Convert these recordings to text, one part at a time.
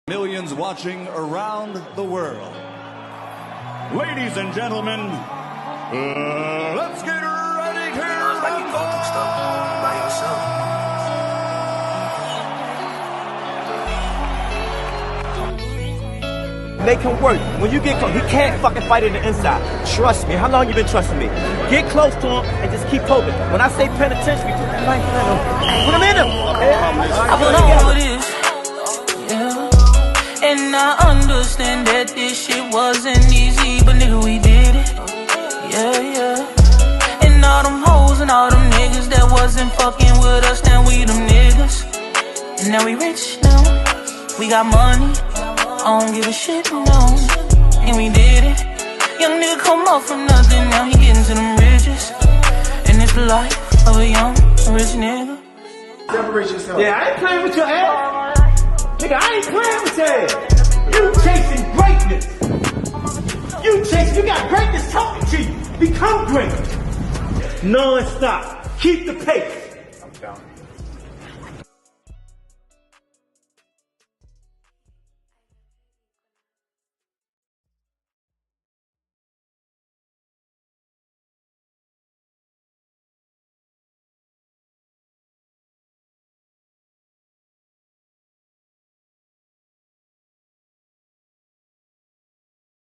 Millions watching around the world. Ladies and gentlemen, let's get ready to rumble! They can work. When you get close, he can't fucking fight in the inside. Trust me. How long you been trusting me? Get close to him and just keep poking. When I say penitentiary, put him in him. Okay? I know this, yeah. And I understand that this shit wasn't easy, but nigga, we did it. Yeah, yeah. And all them hoes and all them niggas that wasn't fucking with us, now we them niggas. And now we rich now. We got money. I don't give a shit, no. And we did it. Young nigga come up from nothing, now he getting to them riches. And it's the life of a young rich nigga. Separate yourself. Yeah, I ain't playing with your ass. Nigga, I ain't playing with your ass. You chasing greatness. You got greatness talking to you. Become great. Non-stop. Keep the pace. I'm down.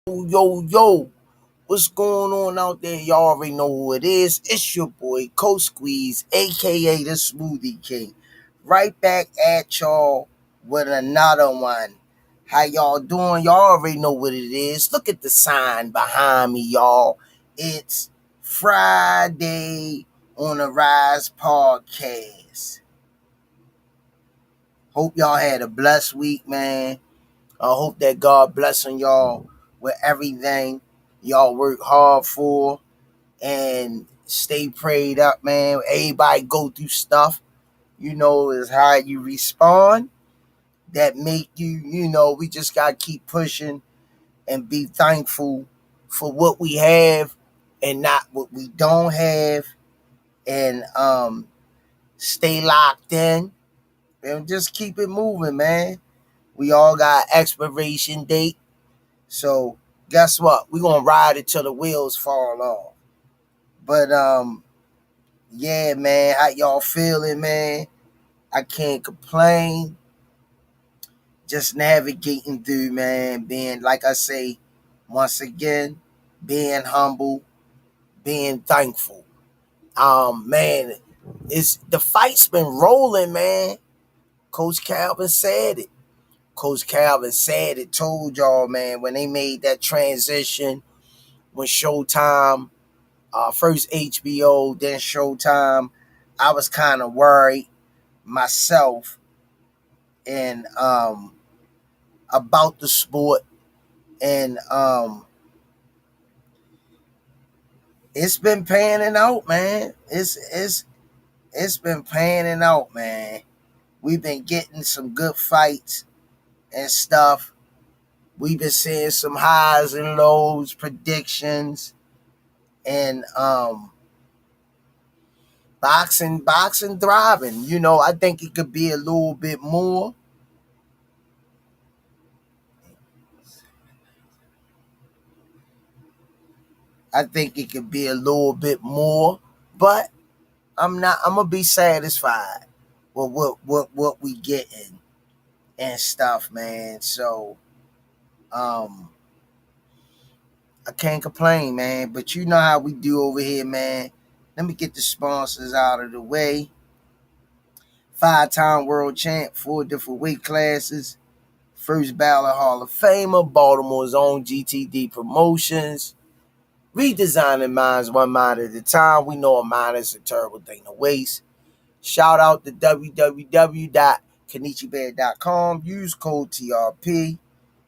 Yo, what's going on out there? Y'all already know who it is. It's your boy, Coach Squeeze, aka the Smoothie King. Right back at y'all with another one. How y'all doing? Y'all already know what it is. Look at the sign behind me, y'all. It's Friday on the Rize podcast. Hope y'all had a blessed week, man. I hope that God blessing y'all with everything y'all work hard for, and stay prayed up, man. Everybody go through stuff, is how you respond that make you, we just got to keep pushing and be thankful for what we have and not what we don't have, and stay locked in and just keep it moving, man. We all got expiration date. So guess what? We're gonna ride it till the wheels fall off. But yeah, man, how y'all feeling, man? I can't complain. Just navigating through, man. Being, like I say, once again, being humble, being thankful. Man, it's the fight's been rolling, man. Coach Calvin said it. Told y'all, man, when they made that transition, when Showtime, first HBO, then Showtime, I was kind of worried myself and about the sport, and it's been panning out, man. It's been panning out, man. We've been getting some good fights and stuff. We've been seeing some highs and lows, predictions, and boxing thriving. I think it could be a little bit more. I think it could be a little bit more, but I'm gonna be satisfied with what we getting and stuff, man. So I can't complain, man. But you know how we do over here, man. Let me get the sponsors out of the way. 5-time world champ, 4 different weight classes. First ballot Hall of Famer, Baltimore's own GTD Promotions. Redesigning minds one mind at a time. We know a mind is a terrible thing to waste. Shout out to www.kenichibear.com. Use code TRP.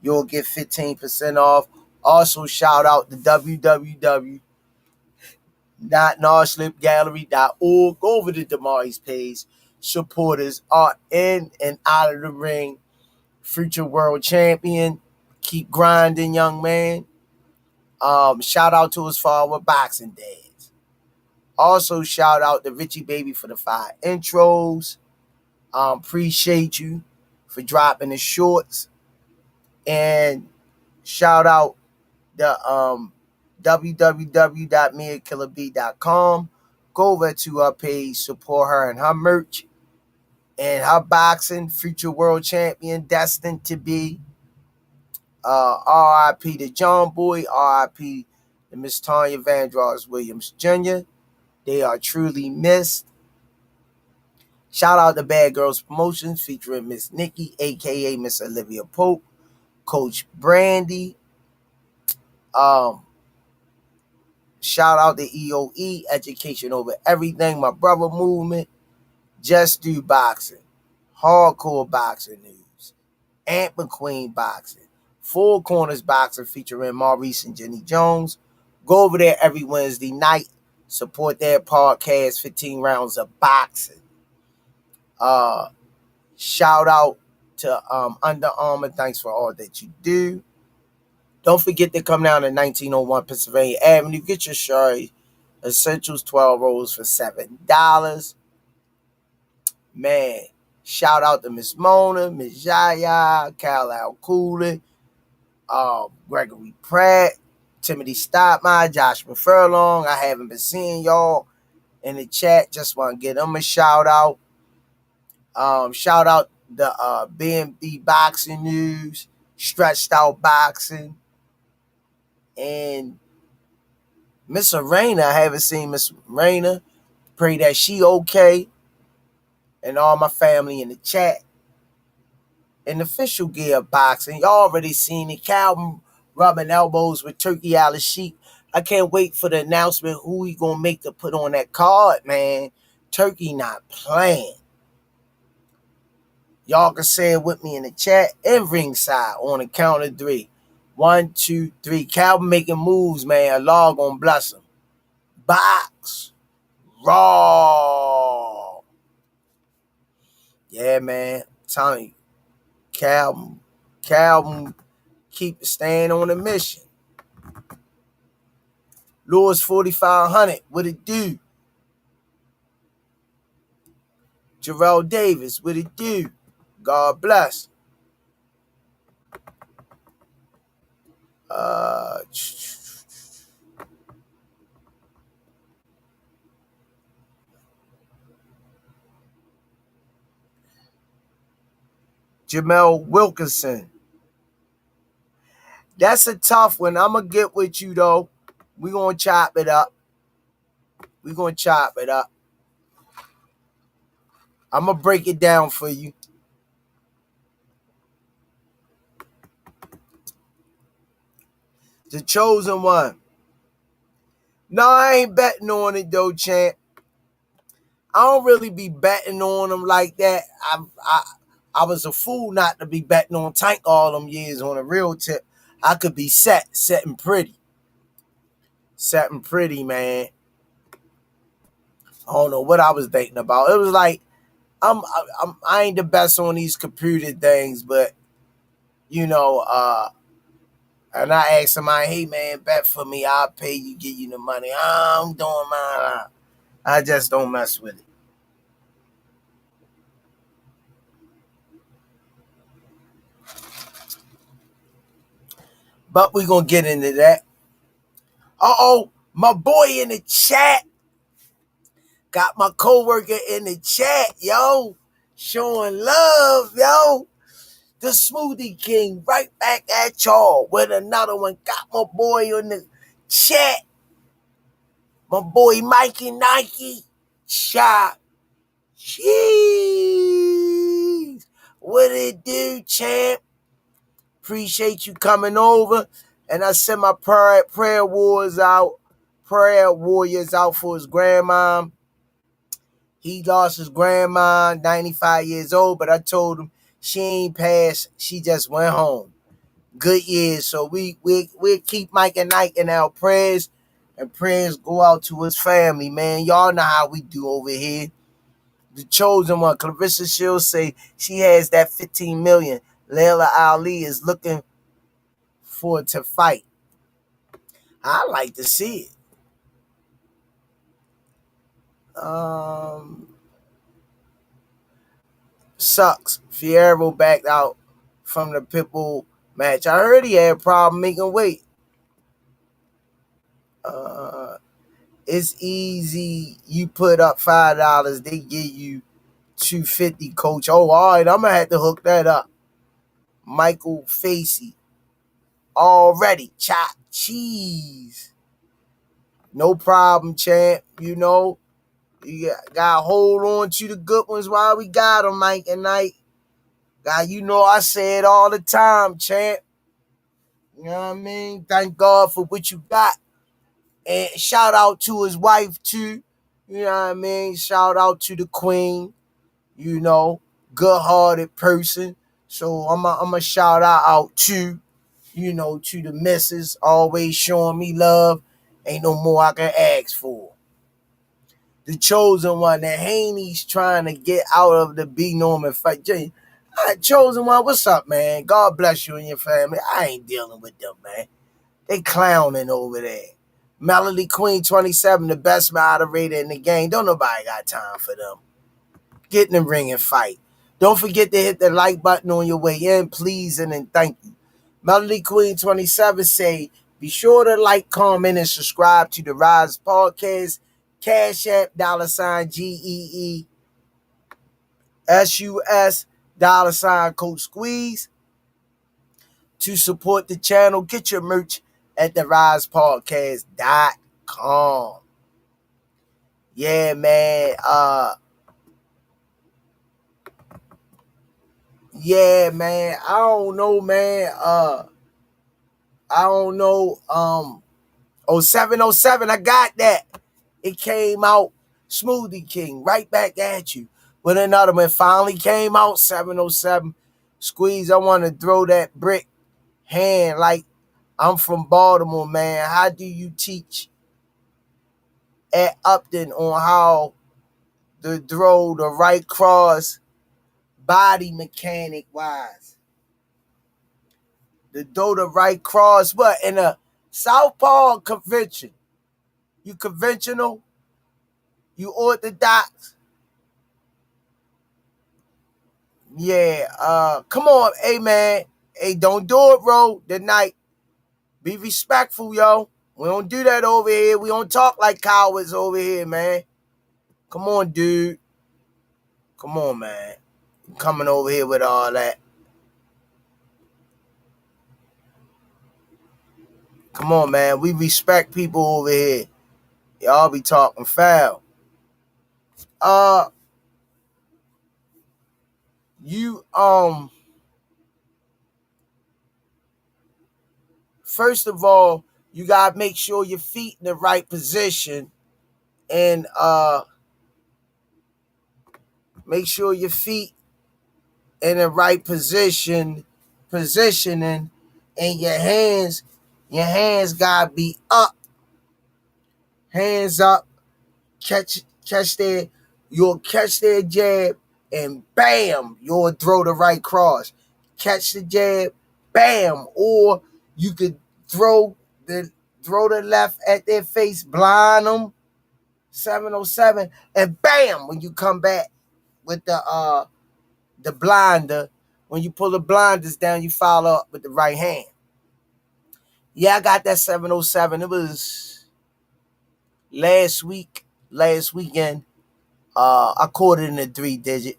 You'll get 15% off. Also, shout out to www.narslipgallery.org. Go over to Damari's page. Supporters are in and out of the ring. Future world champion. Keep grinding, young man. Shout out to his father, Boxing Dads. Also, shout out to Richie Baby for the 5 intros. Appreciate you for dropping the shorts. And shout out the www.miakillerb.com. Go over to her page, support her and her merch and her boxing, future world champion, destined to be. R.I.P. to John Boy, R.I.P. to Miss Tanya Vandross Williams Jr. They are truly missed. Shout out to Bad Girls Promotions featuring Miss Nikki, aka Miss Olivia Pope, Coach Brandy. Shout out to EOE, Education Over Everything, My Brother Movement, Just Do Boxing, Hardcore Boxing News, Ant McQueen Boxing, Four Corners Boxing featuring Maurice and Jenny Jones. Go over there every Wednesday night. Support their podcast, 15 Rounds of Boxing. Shout out to Under Armour. Thanks for all that you do. Don't forget to come down to 1901 Pennsylvania Avenue. Get your Shari Essentials 12 rolls for $7. Man, shout out to Miss Mona, Miss Yaya, Cal Al Cooley, Gregory Pratt, Timothy Stottmeyer, Joshua Furlong. I haven't been seeing y'all in the chat. Just want to give them a shout out. Shout out the BNB Boxing News, Stretched Out Boxing, and Miss Arena. I haven't seen Miss Arena. Pray that she okay. And all my family in the chat. And Official Gear Boxing. Y'all already seen it. Calvin rubbing elbows with Turkey Al Sheik. I can't wait for the announcement who he gonna make to put on that card, man. Turkey not playing. Y'all can say it with me in the chat and ringside on the count of 3. 1, 2, 3. Calvin making moves, man. Allah gonna bless him. Box. Raw. Yeah, man. Tony. Calvin keep staying on the mission. Lewis 4500. What it do? Jarrell Davis. What it do? God bless. Jamel Wilkinson. That's a tough one. I'm going to get with you, though. We're going to chop it up. I'm going to break it down for you. The chosen one. No, I ain't betting on it, though, champ. I don't really be betting on them like that. I was a fool not to be betting on Tank all them years on a real tip. I could be setting pretty. Setting pretty, man. I don't know what I was thinking about. It was like, I ain't the best on these computer things, but, you know, and I asked somebody, hey, man, bet for me. I'll pay you, give you the money. I'm doing mine. I just don't mess with it. But we're going to get into that. Uh-oh, my boy in the chat. Got my coworker in the chat, yo. Showing love, yo. The Smoothie King right back at y'all with another one. Got my boy in the chat. My boy Mikey Nike. Shop. Jeez. What it do, champ? Appreciate you coming over. And I sent my prayer warriors out for his grandma. He lost his grandma, 95 years old, but I told him she ain't passed. She just went home. Good years. So we keep Mike and Ike in our prayers, and prayers go out to his family, man. Y'all know how we do over here. The chosen one, Clarissa Shields, say she has that $15 million. Layla Ali is looking forward to fight. I like to see it. Sucks. Fierro backed out from the Pitbull match. I heard he had a problem making weight. It's easy. You put up $5, they give you $2.50, coach. Oh, all right, I'm gonna have to hook that up. Michael Facey. Already. Chop cheese. No problem, champ. You know, you got to hold on to the good ones while we got them, Mike and Knight. God, you know I say it all the time, champ. You know what I mean? Thank God for what you got. And shout out to his wife, too. You know what I mean? Shout out to the queen. You know, good-hearted person. So I'm a shout out to, you know, to the missus, always showing me love. Ain't no more I can ask for. The chosen one that Haney's trying to get out of the B. Norman fight. Chosen one, what's up, man? God bless you and your family. I ain't dealing with them, man. They clowning over there. Melody Queen 27, the best moderator in the game. Don't nobody got time for them. Get in the ring and fight. Don't forget to hit the like button on your way in, please, and then thank you. Melody Queen 27 say, be sure to like, comment, and subscribe to the Rize Podcast. Cash App, $GEESUS, Coach Squeeze. To support the channel, get your merch at therisepodcast.com. Yeah, man. Yeah, man. I don't know, man. I don't know. 0707, I got that. It came out. Smoothie King, right back at you. With another one finally came out, 707. Squeeze, I want to throw that brick hand like I'm from Baltimore, man. How do you teach at Upton on how to throw the right cross body mechanic wise? To throw the right cross, what? In a Southpaw convention. You conventional? You orthodox? Yeah, come on, hey, man. Hey, don't do it, bro, tonight. Be respectful, yo. We don't do that over here. We don't talk like cowards over here, man. Come on, dude. Come on, man. You coming over here with all that. Come on, man. We respect people over here. Y'all be talking foul. You, first of all, you gotta make sure your feet in the right position, and make sure your feet in the right positioning, and your hands gotta be up, hands up. You'll catch their jab, and bam, you'll throw the right cross. Catch the jab, bam, or you could throw the left at their face, blind them, 707, and bam, when you come back with the blinder, when you pull the blinders down, you follow up with the right hand. Yeah, I got that 707. It was last weekend. I caught it in a 3-digit.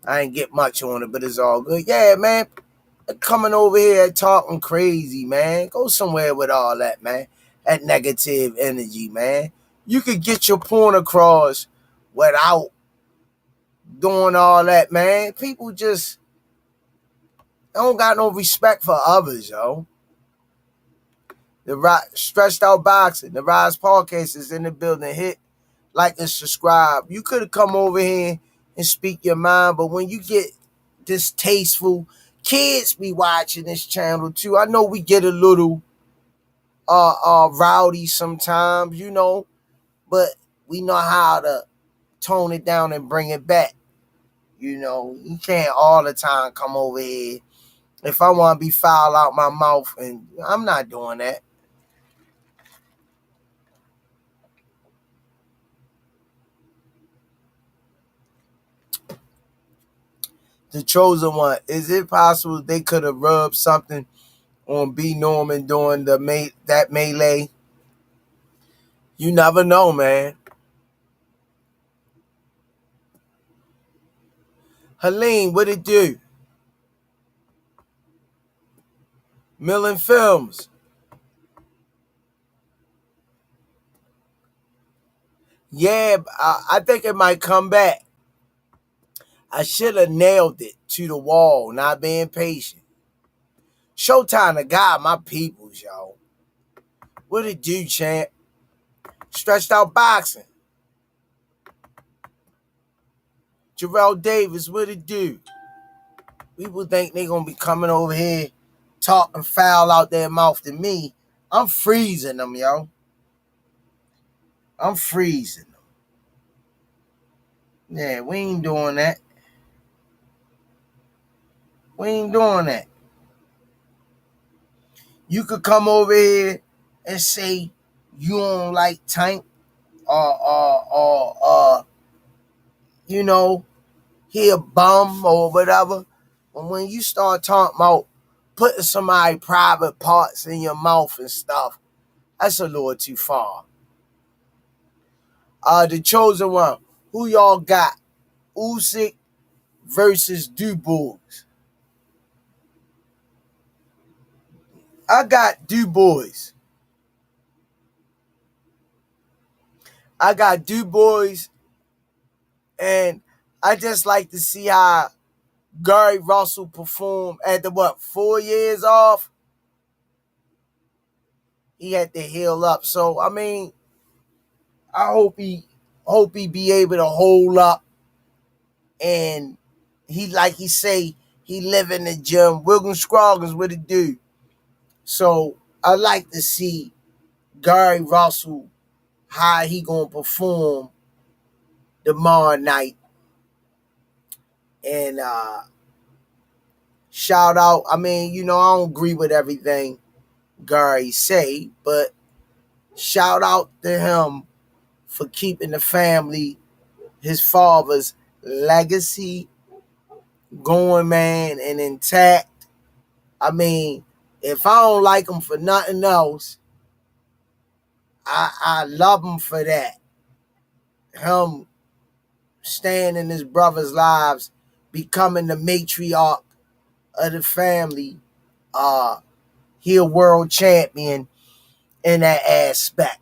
I ain't get much on it, but it's all good. Yeah, man. Coming over here talking crazy, man. Go somewhere with all that, man. That negative energy, man. You could get your point across without doing all that, man. People just don't got no respect for others, yo. The Stretched Out Boxing, the Rize Podcast is in the building. Hit like and subscribe. You could have come over here and speak your mind, but when you get distasteful, kids be watching this channel too. I know we get a little rowdy sometimes, you know, but we know how to tone it down and bring it back. You know, you can't all the time come over here. If I want to be foul out my mouth, and I'm not doing that. The chosen one. Is it possible they could have rubbed something on B Norman during that melee? You never know, man. Helene, what it do? Millen Films. Yeah, I think it might come back. I should have nailed it to the wall, not being patient. Showtime to God, my peoples, y'all. What it do, champ? Stretched out boxing. Jarrell Davis, what it do? People think they gonna be coming over here talking foul out their mouth to me. I'm freezing them, yo. I'm freezing them. Yeah, we ain't doing that. We ain't doing that. You could come over here and say you don't like Tank or you know, he a bum or whatever. But when you start talking about putting somebody's private parts in your mouth and stuff, that's a little too far. The chosen one. Who y'all got? Usyk versus Dubois. I got Dubois. And I just like to see how Gary Russell performed after 4 years off. He had to heal up. So I mean, I hope he be able to hold up. And he, like he say, he live in the gym. William Scroggins what it do. So I like to see Gary Russell, how he gonna perform tomorrow night. And shout out, I mean, I don't agree with everything Gary say, but shout out to him for keeping the family, his father's legacy going, man, and intact. I mean, if I don't like him for nothing else, I love him for that. Him staying in his brother's lives, becoming the matriarch of the family. He a world champion in that aspect.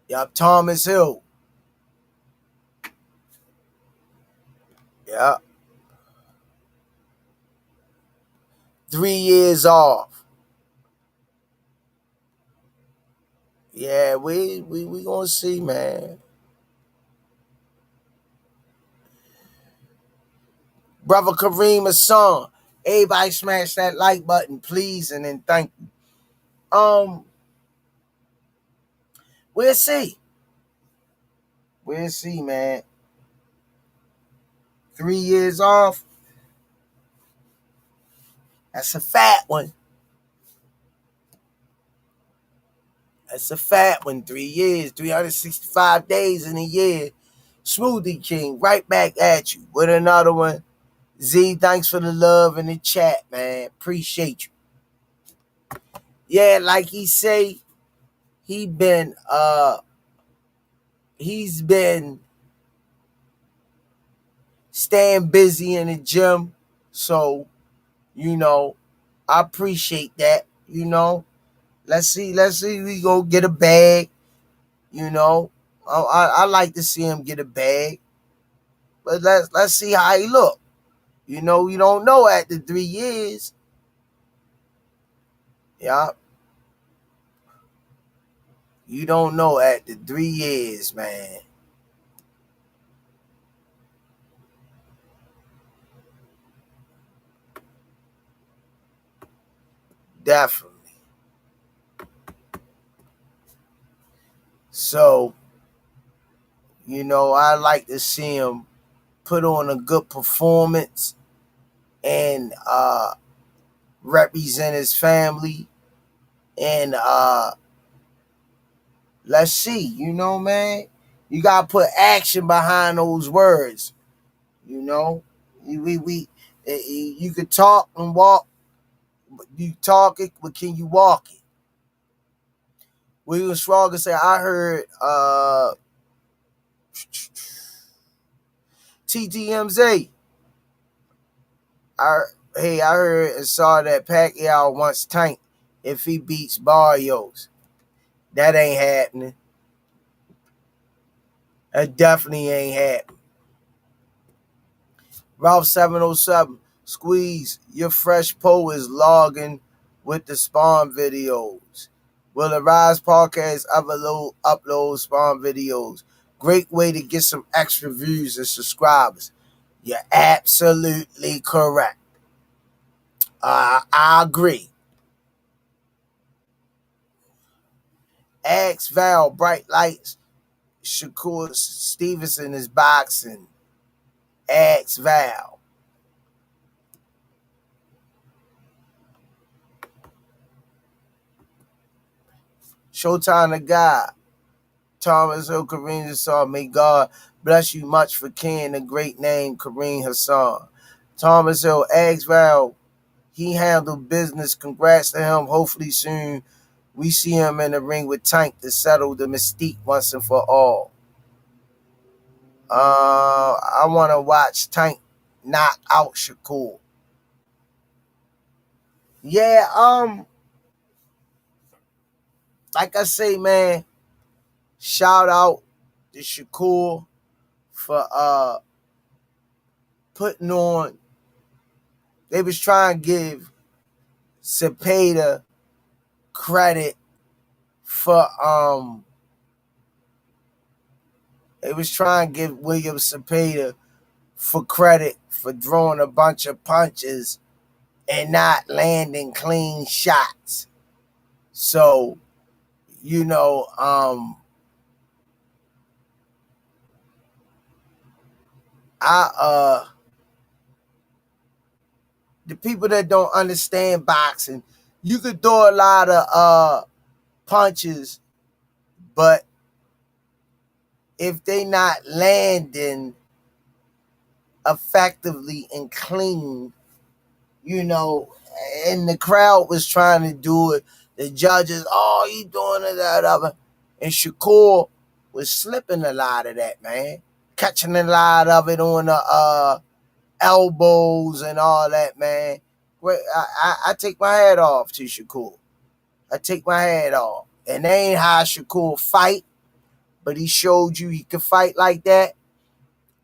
Yup, Thomas Hill. Yup. 3 years off. Yeah, we gonna see, man. Brother Kareem Hassan. Everybody smash that like button, please, and then thank you. We'll see. We'll see, man. 3 years off. That's a fat one. That's a fat one. 3 years, 365 days in a year. Smoothie King, right back at you with another one. Z, thanks for the love in the chat, man. Appreciate you. Yeah, like he say, he's been staying busy in the gym. So, I appreciate that. Let's see we go get a bag. I like to see him get a bag. But let's see how he look. You don't know after 3 years. Yeah. You don't know after 3 years, man. Definitely. So, I like to see him put on a good performance and represent his family. And let's see, man. You gotta put action behind those words. You know, you could talk and walk. You talk it, but can you walk it? William Schwager said, I heard TTMZ. I heard and saw that Pacquiao wants Tank if he beats Barrios. That ain't happening. That definitely ain't happening. Ralph 707, Squeeze, your fresh poll is logging with the Spawn videos. Will the Rize podcast upload Spawn videos? Great way to get some extra views and subscribers. You're absolutely correct. I agree. Ask Val, bright lights. Shakur Stevenson is boxing. Ask Val. Showtime the God. Thomas Hill, Kareem Hassan. May God bless you much for carrying a great name, Kareem Hassan. Thomas Hill, ask Val. He handled business. Congrats to him. Hopefully soon we see him in the ring with Tank to settle the mystique once and for all. I want to watch Tank knock out Shakur. Yeah, like I say, man, shout out to Shakur for putting on. They was trying to give Cepeda credit for they was trying to give William Cepeda for credit for throwing a bunch of punches and not landing clean shots. So, you know, the people that don't understand boxing, you could throw a lot of punches, but if they not landing effectively and clean, you know, and the crowd was trying to do it, the judges, oh, he doing it, that, and Shakur was slipping a lot of that, man, catching a lot of it on the elbows and all that, man. I take my hat off to Shakur. I take my hat off. And they ain't how Shakur fight, but he showed you he could fight like that.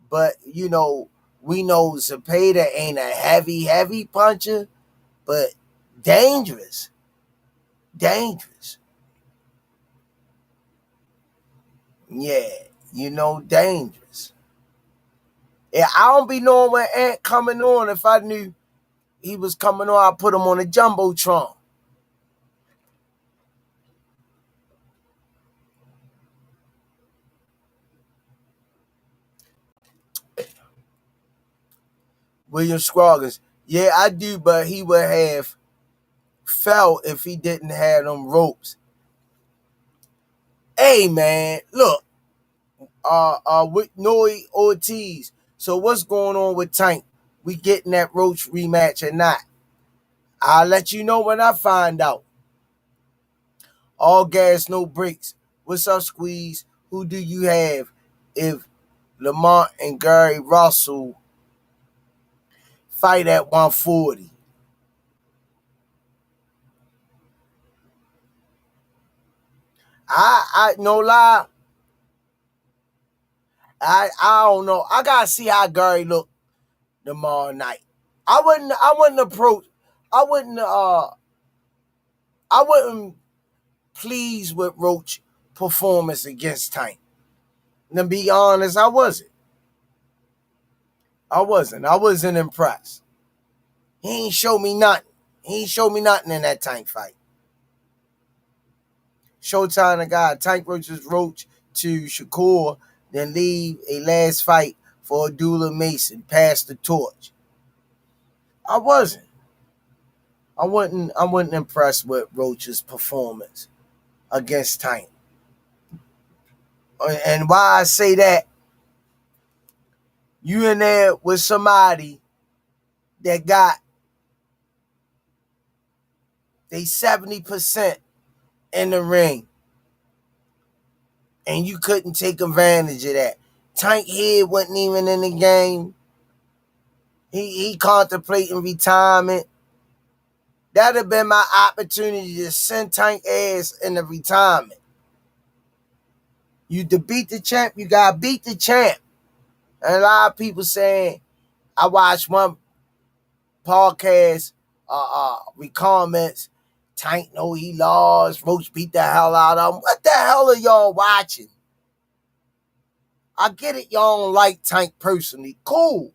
But, you know, we know Cepeda ain't a heavy puncher, but dangerous. Dangerous. Yeah, you know, dangerous. Yeah, I don't be knowing when Ant coming on. If I knew he was coming on, I'd put him on a Jumbotron. William Scroggins. Yeah, I do, but he would have fell if he didn't have them ropes. Hey, man, look. With Noe Ortiz. So what's going on with Tank? We getting that Roach rematch or not? I'll let you know when I find out. All gas, no brakes. What's up, Squeeze? Who do you have if Lamont and Gary Russell fight at 140? I no lie. I don't know. I gotta see how Gary look tomorrow night. I wouldn't approach. I wouldn't pleased with Roach performance against Tank. And to be honest, I wasn't. I wasn't impressed. He ain't show me nothing. He ain't show me nothing in that Tank fight. Showtime the guy, Tank versus Roach to Shakur, then leave a last fight for Abdullah Mason. Pass the torch. I wasn't impressed with Roach's performance against Tank. And why I say that, You in there with somebody that got they 70% in the ring, and you couldn't take advantage of that. Tank Head wasn't even in the game. He contemplating retirement. That'd have been my opportunity to send Tank ass into retirement. You to beat the champ, you gotta beat the champ. And a lot of people saying, I watched one podcast, with comments, Tank know he lost, Roach beat the hell out of him. What the hell are y'all watching? I get it, y'all don't like Tank personally. Cool.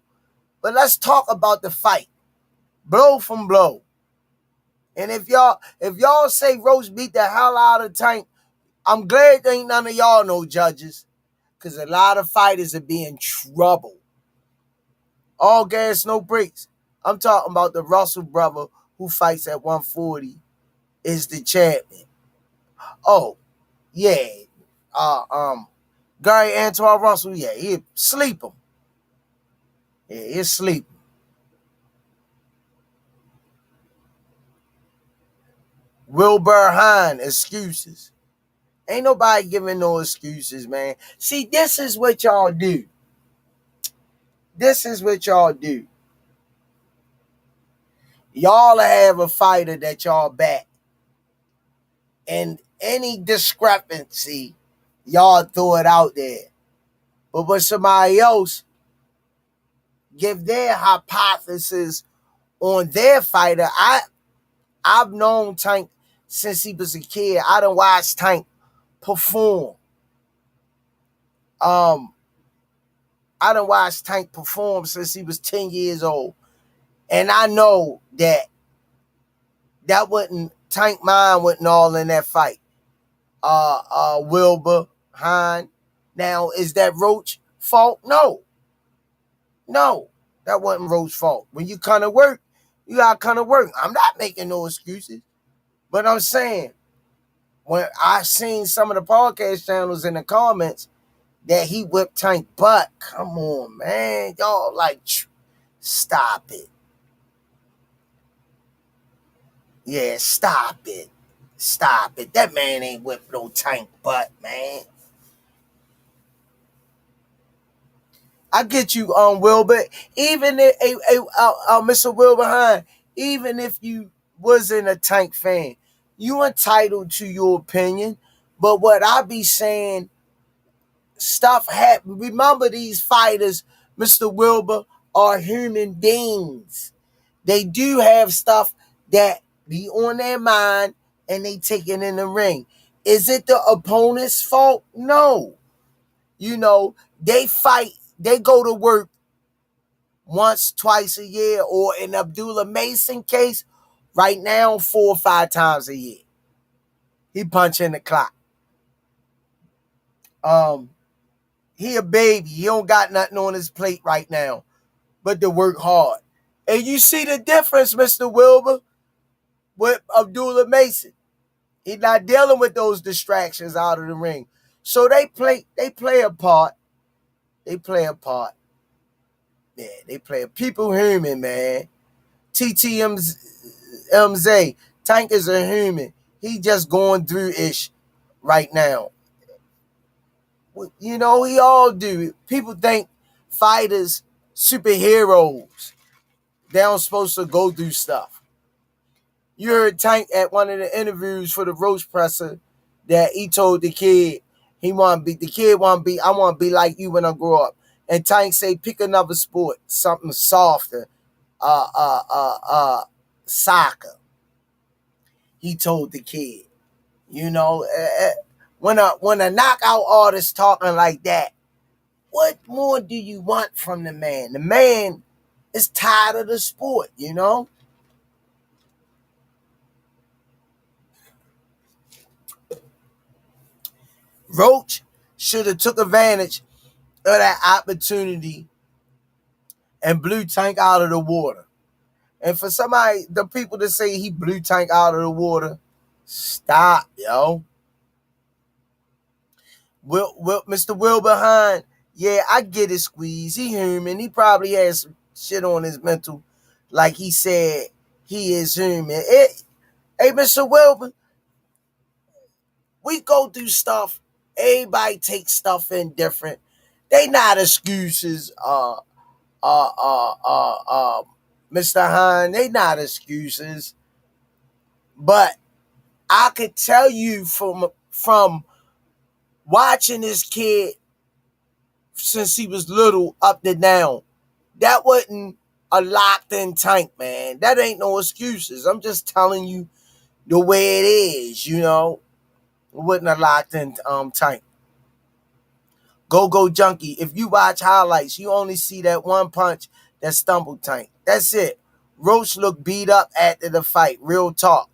But let's talk about the fight. Blow from blow. And if y'all say Roach beat the hell out of Tank, I'm glad there ain't none of y'all no judges. Because a lot of fighters are being trouble. All gas, no brakes. I'm talking about the Russell brother who fights at 140 is the champion. Oh, yeah. Gary Antoine Russell, yeah, he'll sleep him. Yeah, he'll sleep him. Wilbur Hine, excuses. Ain't nobody giving no excuses, man. See, this is what y'all do. This is what y'all do. Y'all have a fighter that y'all back. And any discrepancy, y'all throw it out there. But when somebody else give their hypothesis on their fighter, I've known Tank since he was a kid. I done watched Tank perform. I done watched Tank perform since he was 10 years old. And I know that Tank mind wasn't all in that fight. Wilbur Hine. Now, is that Roach's fault? No. No, that wasn't Roach's fault. When you kind of work, you got to kind of work. I'm not making no excuses. But I'm saying, when I seen some of the podcast channels in the comments that he whipped Tank butt, come on, man. Y'all like, stop it. Yeah, stop it. Stop it. That man ain't whipped no Tank butt, man. I get you, Wilbur. Even if Mr. Wilbur Hine, even if you wasn't a Tank fan, you entitled to your opinion. But what I be saying, stuff happen. Remember, these fighters, Mr. Wilbur, are human beings. They do have stuff that be on their mind and they take it in the ring. Is it the opponent's fault? No. You know, they fight. They go to work once, twice a year, or in Abdullah Mason case, right now, 4 or 5 times a year. He punching the clock. He a baby. He don't got nothing on his plate right now, but to work hard. And you see the difference, Mr. Wilbur, with Abdullah Mason. He's not dealing with those distractions out of the ring. So they play a part. They play a part. Yeah, they play a people human, man. TTMZ, Tank is a human. He just going through ish right now. You know, we all do. People think fighters, superheroes, they don't supposed to go through stuff. You heard Tank at one of the interviews for the Roach Presser that he told the kid, I want to be like you when I grow up. And Tank say, pick another sport, something softer, soccer. He told the kid, you know, when a knockout artist talking like that, what more do you want from the man? The man is tired of the sport, you know? Roach should have took advantage of that opportunity and blew Tank out of the water. And for somebody, the people that say he blew Tank out of the water, stop, yo. Mr. Wilbur Hine Yeah, I get it, Squeeze. He human. He probably has some shit on his mental. Like he said, he is human. Hey, Mr. Wilburn, we go through stuff. Everybody takes stuff in different. They not excuses, uh, uh, uh, uh, Mr. Hine. They not excuses. But I could tell you from watching this kid since he was little up to now, that wasn't a locked in tank, man. That ain't no excuses. I'm just telling you the way it is, you know. It wasn't a locked in tank. Go junkie. If you watch highlights, you only see that one punch that stumbled tank. That's it. Roach looked beat up after the fight. Real talk.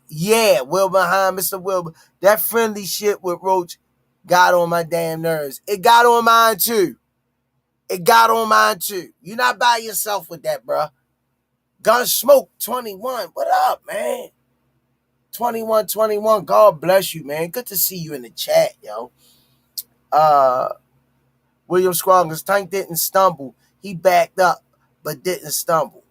Yeah, Wilbur Hine, Mr. Wilbur. That friendly shit with Roach got on my damn nerves. It got on mine too. It got on mine too. You're not by yourself with that, bruh. Gunsmoke 21. What up, man? 21. God bless you, man. Good to see you in the chat, yo. William Scroggins, Tank didn't stumble. He backed up, but didn't stumble.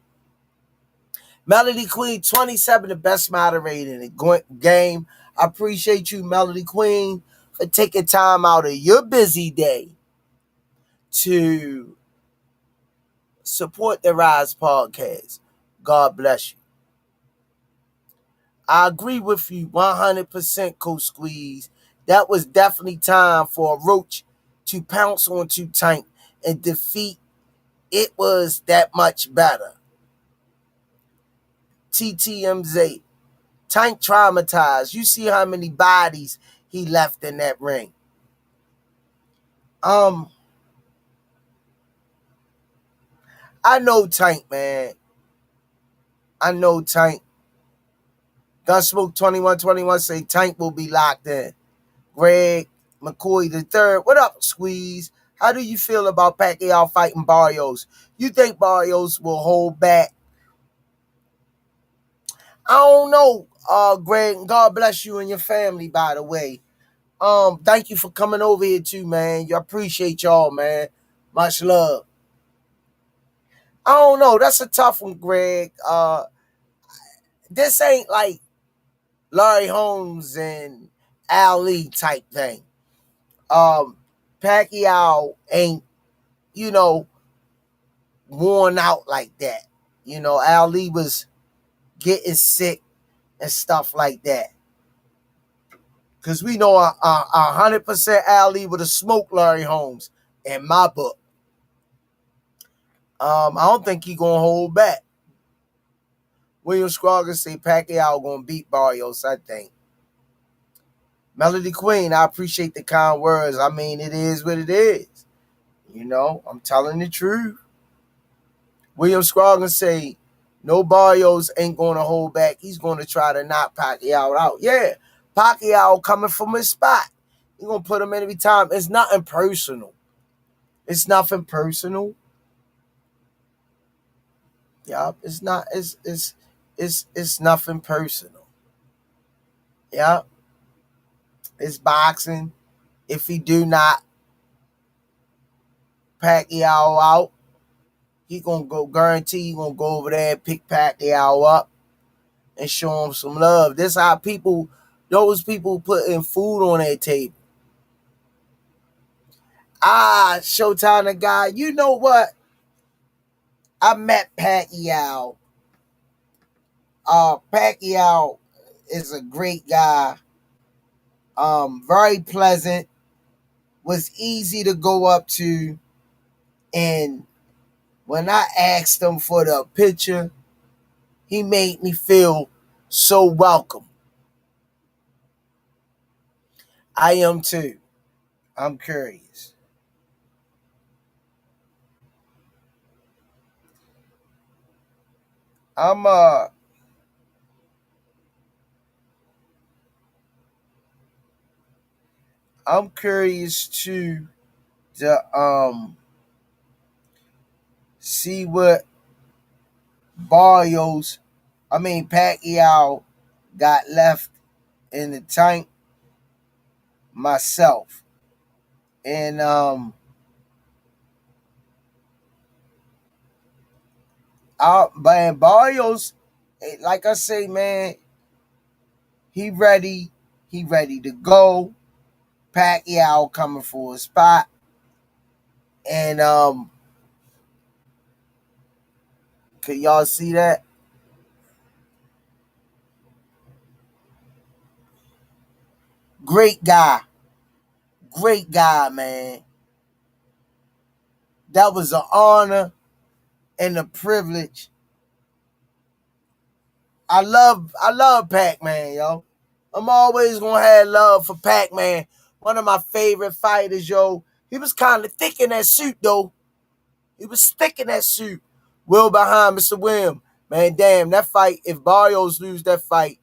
Melody Queen, 27, the best moderator in the game. I appreciate you, Melody Queen, for taking time out of your busy day to support the Rize podcast. God bless you. I agree with you 100%, Coach Squeeze. That was definitely time for a Roach to pounce onto Tank and defeat. It was that much better. TTMZ. Tank traumatized. You see how many bodies he left in that ring. I know Tank, man. I know Tank. Gunsmoke 21 say Tank will be locked in. Greg McCoy III. What up, Squeeze? How do you feel about Pacquiao fighting Barrios? You think Barrios will hold back? I don't know, Greg. God bless you and your family, by the way. Thank you for coming over here too, man. I appreciate y'all, man. Much love. I don't know. That's a tough one, Greg. This ain't like Larry Holmes and Ali type thing. Pacquiao ain't, worn out like that. Ali was getting sick and stuff like that. Because we know 100% Ali would have smoked Larry Holmes in my book. I don't think he going to hold back. William Scroggins say Pacquiao going to beat Barrios, I think. Melody Queen, I appreciate the kind words. I mean, it is what it is. I'm telling the truth. William Scroggins say, no, Barrios ain't going to hold back. He's going to try to knock Pacquiao out. Yeah, Pacquiao coming from his spot. He's going to put him in every time. It's nothing personal. It's nothing personal. Yeah, it's not. It's nothing personal. Yeah, it's boxing. If he do not Pacquiao out, he gonna go. Guarantee he gonna go over there and pick Pacquiao up and show him some love. This how those people putting food on their table. Showtime the guy. You know what? I met Pacquiao. Pacquiao is a great guy. Very pleasant. Was easy to go up to. And when I asked him for the picture, he made me feel so welcome. I am too. I'm curious. I'm curious to see what Pacquiao got left in the tank myself. And but Barrios, like I say, man, he ready. He ready to go. Pacquiao coming for a spot. And can y'all see that? Great guy. Great guy, man. That was an honor and a privilege. I love Pac-Man, yo. I'm always gonna have love for Pac-Man. One of my favorite fighters, yo. He was kind of thick in that suit, though. He was thick in that suit. Will behind Mr. William. Man, damn, that fight, if Barrios lose that fight,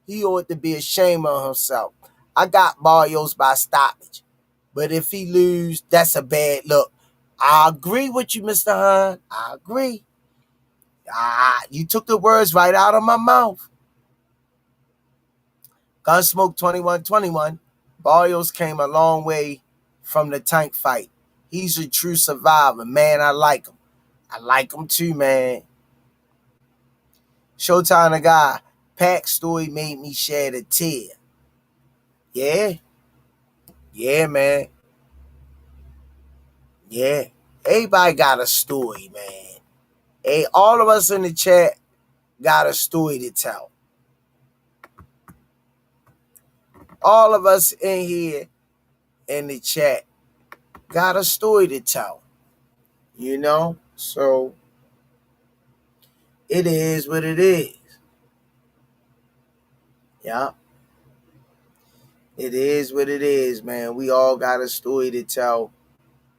he ought to be ashamed of himself. I got Barrios by stoppage. But if he lose, that's a bad look. I agree with you, Mr. Hahn. I agree. You took the words right out of my mouth. Gunsmoke 2121. Barrios came a long way from the tank fight. He's a true survivor. Man, I like him. I like him too, man. Showtime the guy. Pac's story made me shed a tear. Yeah. Yeah, man. Yeah. Everybody got a story, man. Hey, all of us in the chat got a story to tell. All of us in here in the chat got a story to tell. You know? So, it is what it is. Yeah. It is what it is, man. We all got a story to tell.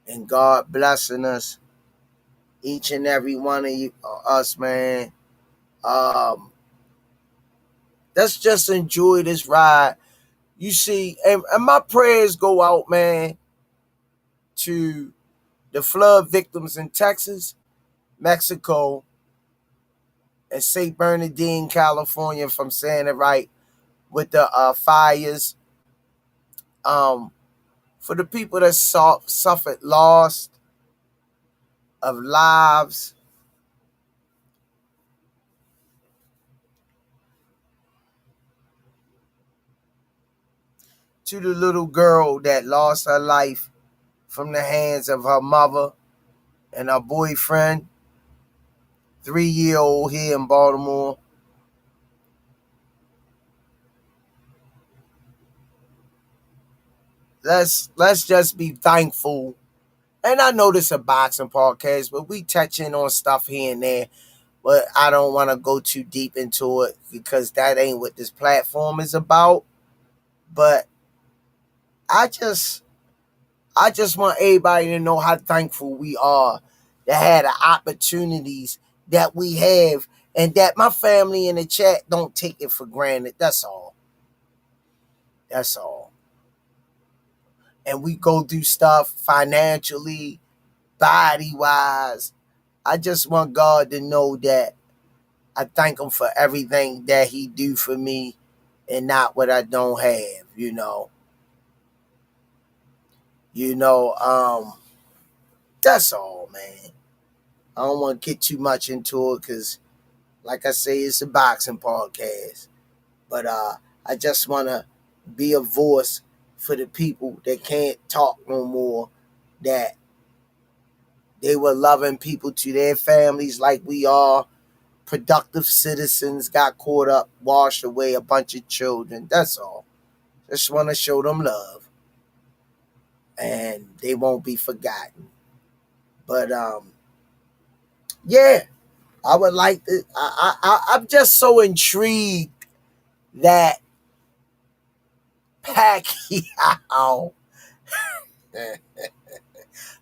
And God blessing us. Each and every one of us, man. Let's just enjoy this ride. You see, and my prayers go out, man, to the flood victims in Texas, Mexico, and St. Bernardine, California, if I'm saying it right, with the fires. For the people that suffered loss of lives. To the little girl that lost her life from the hands of her mother and her boyfriend, 3-year-old here in Baltimore. Let's just be thankful. And I know this is a boxing podcast, but we touching on stuff here and there. But I don't want to go too deep into it because that ain't what this platform is about. But I just want everybody to know how thankful we are to have the opportunities that we have and that my family in the chat don't take it for granted. That's all. That's all. And we go through stuff financially, body-wise. I just want God to know that I thank him for everything that he do for me and not what I don't have, you know. That's all, man. I don't want to get too much into it because, like I say, it's a boxing podcast. But I just want to be a voice for the people that can't talk no more, that they were loving people to their families like we are. Productive citizens got caught up, washed away a bunch of children. That's all. Just want to show them love. And they won't be forgotten. But, yeah, I would like to, I'm just so intrigued that Pacquiao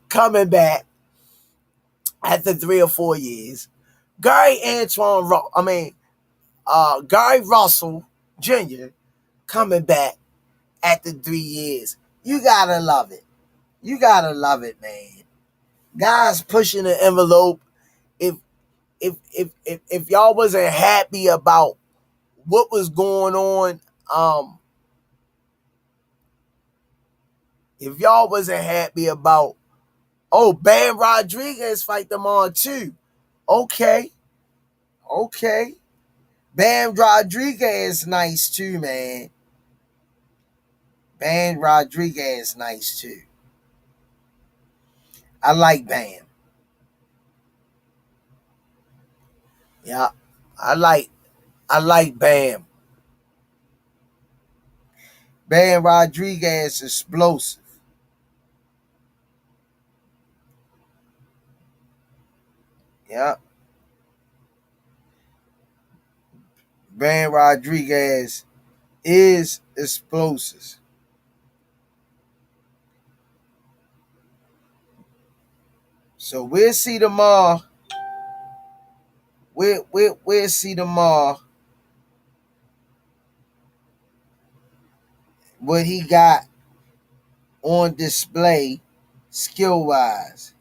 coming back after 3 or 4 years. Gary Russell Jr. coming back after 3 years. You gotta love it. You gotta love it, man. Guys pushing the envelope. If y'all wasn't happy about what was going on If y'all wasn't happy about, Bam Rodriguez fight them on too. Okay. Bam Rodriguez nice too, man. Bam Rodriguez nice too. I like Bam. Yeah. I like Bam. Bam Rodriguez explosive. Yeah. Bam Rodriguez is explosive. So we'll see tomorrow. We'll see tomorrow what he got on display skill wise.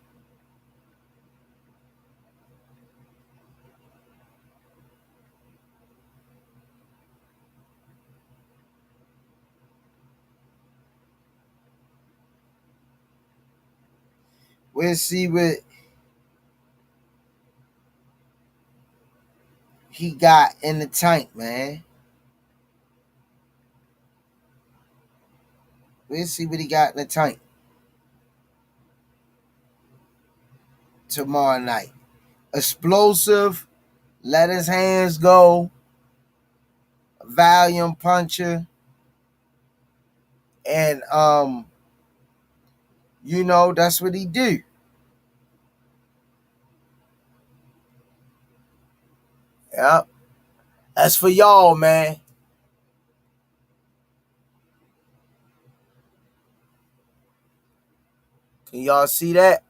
We'll see what he got in the tank, man. We'll see what he got in the tank tomorrow night. Explosive, let his hands go, volume puncher, and that's what he do. Yep. That's for y'all, man. Can y'all see that?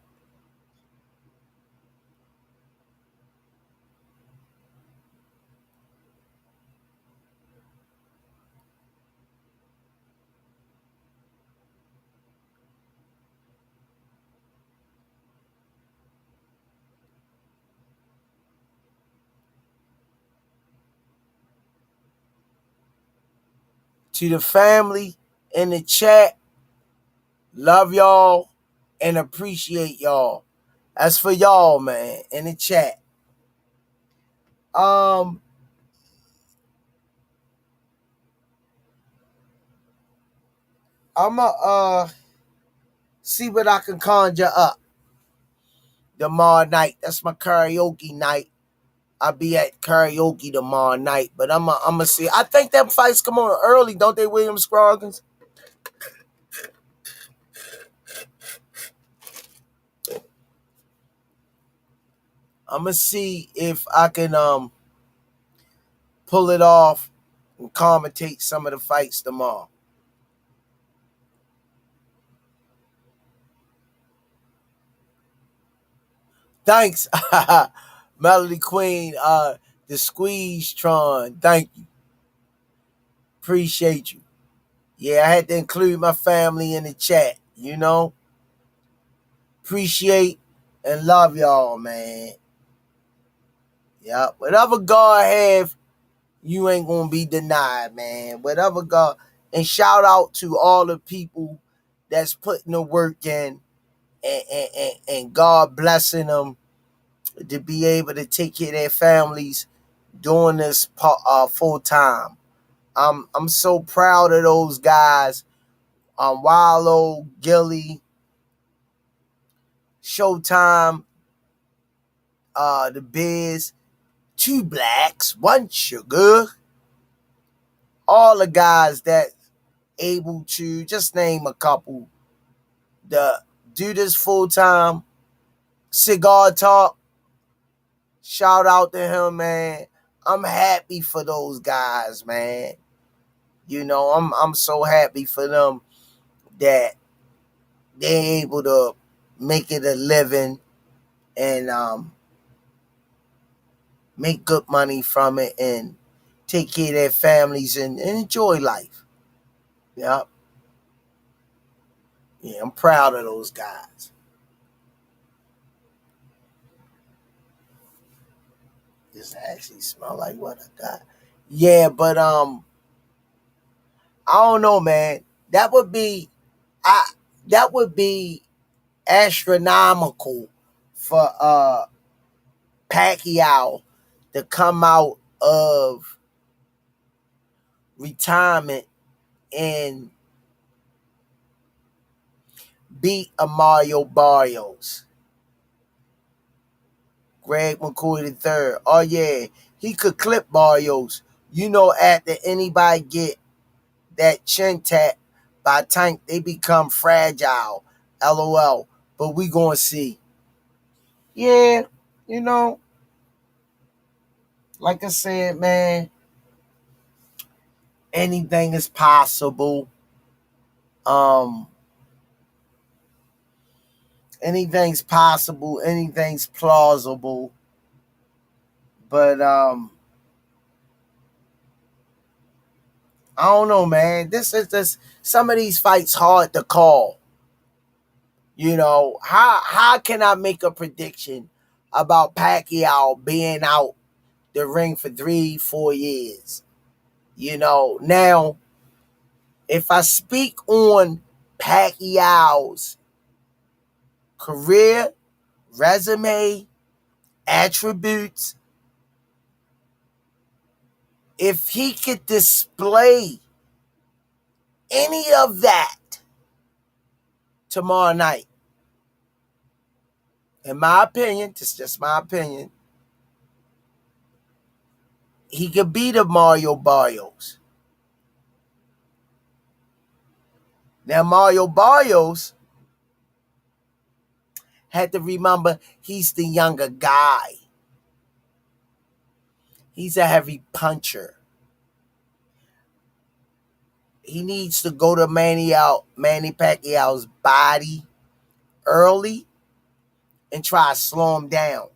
To the family in the chat, love y'all and appreciate y'all. That's for y'all, man, in the chat. I'ma see what I can conjure up tomorrow night. That's my karaoke night. I'll be at karaoke tomorrow night, but I'ma see. I think them fights come on early, don't they, William Scroggins? I'ma see if I can pull it off and commentate some of the fights tomorrow. Thanks, Melody Queen, the Squeeze Tron. Thank you. Appreciate you. Yeah, I had to include my family in the chat, Appreciate and love y'all, man. Yeah, whatever God have, you ain't gonna be denied, man. Whatever God, and shout out to all the people that's putting the work in, and God blessing them to be able to take care of their families doing this full time. I'm so proud of those guys. Wallow, Gilly, Showtime, the Biz, 2 Blacks, 1 Sugar. All the guys that able to, just name a couple, to do this full time. Cigar Talk, shout out to him, man. I'm happy for those guys, man. I'm so happy for them that they're able to make it a living and make good money from it and take care of their families and enjoy life. Yep. Yeah, I'm proud of those guys. This actually smell like what I got. Yeah, but I don't know, man. That would be that would be astronomical for Pacquiao to come out of retirement and beat a Mario Barrios. Greg McCoy III. Oh yeah, he could clip Barrios. After anybody get that chin tap by Tank, they become fragile. LOL. But we gonna see. Yeah, like I said, man, anything is possible. Anything's possible, anything's plausible. But I don't know, man. This is just some of these fights hard to call. How can I make a prediction about Pacquiao being out the ring for 3-4 years? Now if I speak on Pacquiao's career, resume, attributes, if he could display any of that tomorrow night, in my opinion, it's just my opinion, he could beat a Mario Barrios. Now, Mario Barrios had to remember he's the younger guy. He's a heavy puncher. He needs to go to Manny Pacquiao's body early and try to slow him down.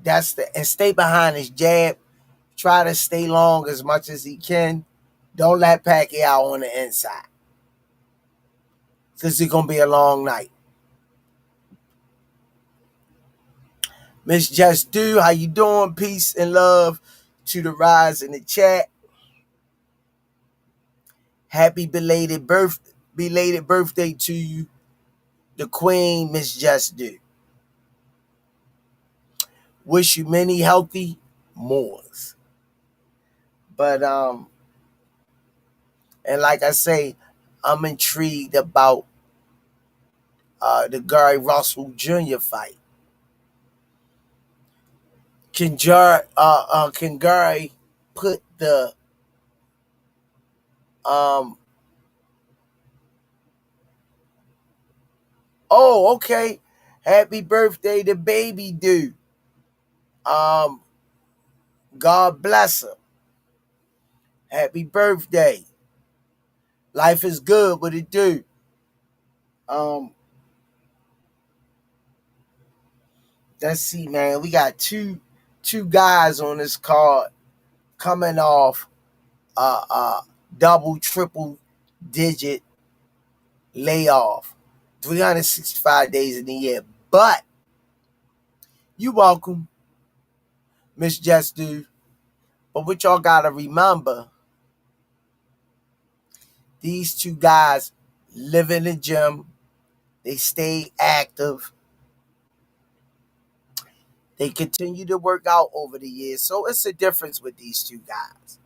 And stay behind his jab. Try to stay long as much as he can. Don't let Pacquiao on the inside, because it's going to be a long night. Miss Just Do, how you doing? Peace and love to the Rize in the chat. Happy belated birthday to you, the Queen, Miss Just Do. Wish you many healthy mores. But and like I say, I'm intrigued about the Gary Russell Jr. fight. Can Gary put the oh, okay. Happy birthday to baby dude. God bless him. Happy birthday. Life is good, but it do. Let's see, man. We got two guys on this card coming off double, triple digit layoff. 365 days in the year. But you welcome, Miss Just Do. But what y'all gotta remember, these two guys live in the gym. They stay active. They continue to work out over the years. So it's a difference with these two guys.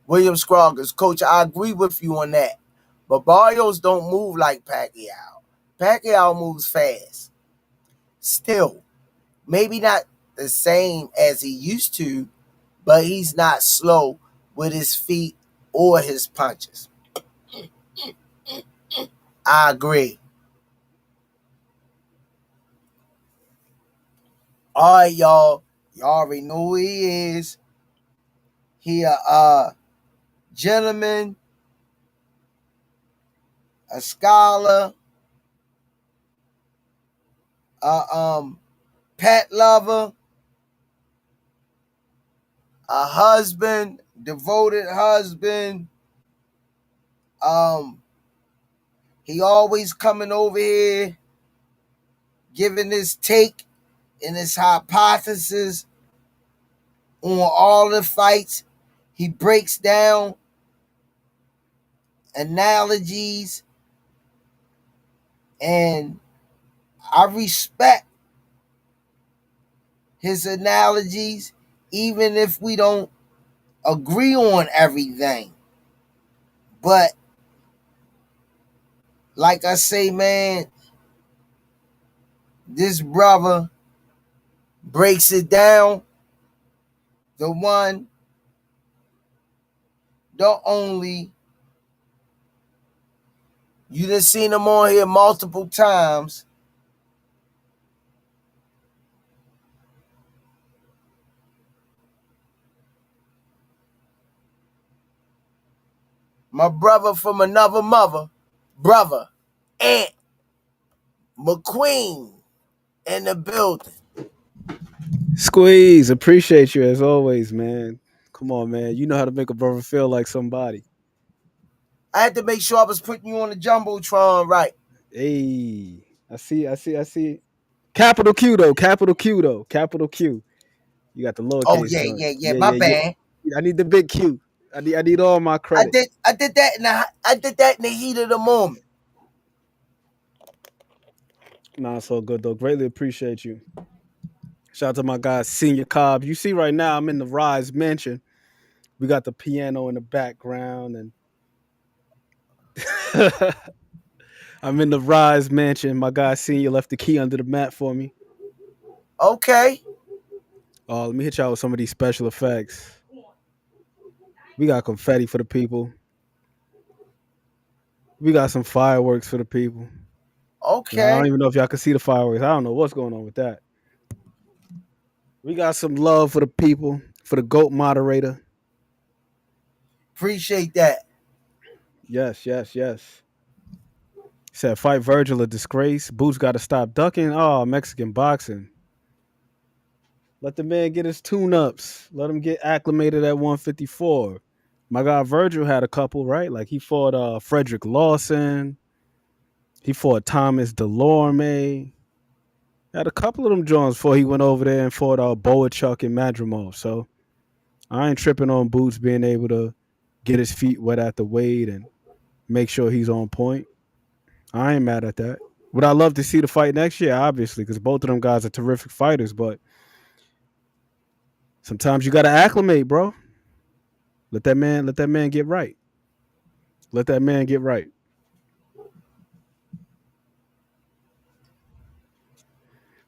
William Scroggins, Coach, I agree with you on that. But Barrios don't move like Pacquiao. Pacquiao moves fast. Still, maybe not the same as he used to, but he's not slow with his feet or his punches. I agree. All right, y'all. Y'all already know who he is. He a gentleman, a scholar, pet lover, a husband, devoted husband. He always coming over here, giving his take and his hypothesis on all the fights. He breaks down analogies, and I respect his analogies, even if we don't agree on everything. But like I say, man, this brother breaks it down. The one, the only. You done seen him on here multiple times. My brother from another mother, brother, Aunt McQueen in the building. Squeeze, appreciate you as always, man. Come on, man. You know how to make a brother feel like somebody. I had to make sure I was putting you on the jumbotron right. Hey, I see. Capital Q though, capital Q though, capital Q. You got the Oh lowercase yeah, joint. yeah, yeah. Yeah, My yeah, yeah. bad. I need the big Q. I need all my I credit. did that in the heat of the moment. Nah, it's all good though. Greatly appreciate you. Shout out to my guy Senior Cobb. You see right now I'm in the Rize mansion. We got the piano in the background and I'm in the Rize mansion. My guy Senior left the key under the mat for me. Okay. Let me hit y'all with some of these special effects. We got confetti for the people. We got some fireworks for the people. Now, I don't Okay. even know if y'all can see the fireworks. I don't know what's going on with that. We got some love for the people, for the GOAT moderator. Appreciate that. Yes, yes, yes. Said fight Virgil a disgrace. Boots got to stop ducking. Oh, Mexican boxing. Let the man get his tune-ups. Let him get acclimated at 154. My guy Virgil had a couple, right? Like he fought Frederick Lawson. He fought Thomas Delorme. Had a couple of them joints before he went over there and fought Boachuk and Madrimov. So I ain't tripping on Boots being able to get his feet wet at the weight and make sure he's on point. I ain't mad at that. Would I love to see the fight next year? Obviously, because both of them guys are terrific fighters, but sometimes you gotta acclimate, bro. Let that man get right. Let that man get right.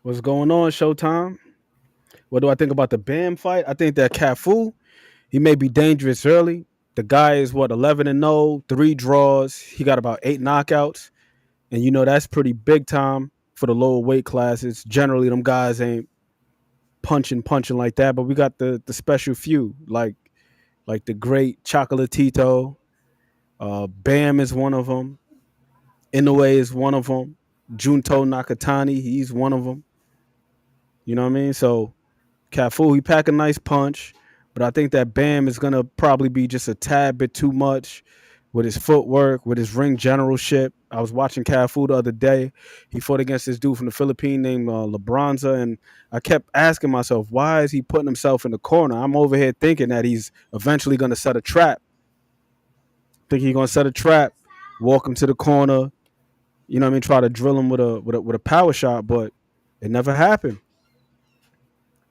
What's going on, Showtime? What do I think about the Bam fight? I think that Cafu, he may be dangerous early. The guy is what 11-0, 3 draws. He got about 8 knockouts, and you know that's pretty big time for the lower weight classes. Generally, them guys ain't punching like that. But we got the special few, like the great Chocolatito. Bam is one of them. Inoue is one of them. Junto Nakatani, he's one of them. You know what I mean? So Cafu, he pack a nice punch, but I think that Bam is gonna probably be just a tad bit too much with his footwork, with his ring generalship. I was watching Cafu the other day. He fought against this dude from the Philippines named Labranza, and I kept asking myself, why is he putting himself in the corner? I'm over here thinking that he's eventually gonna set a trap. Think he's gonna set a trap, walk him to the corner, you know what I mean, try to drill him with a power shot, but it never happened.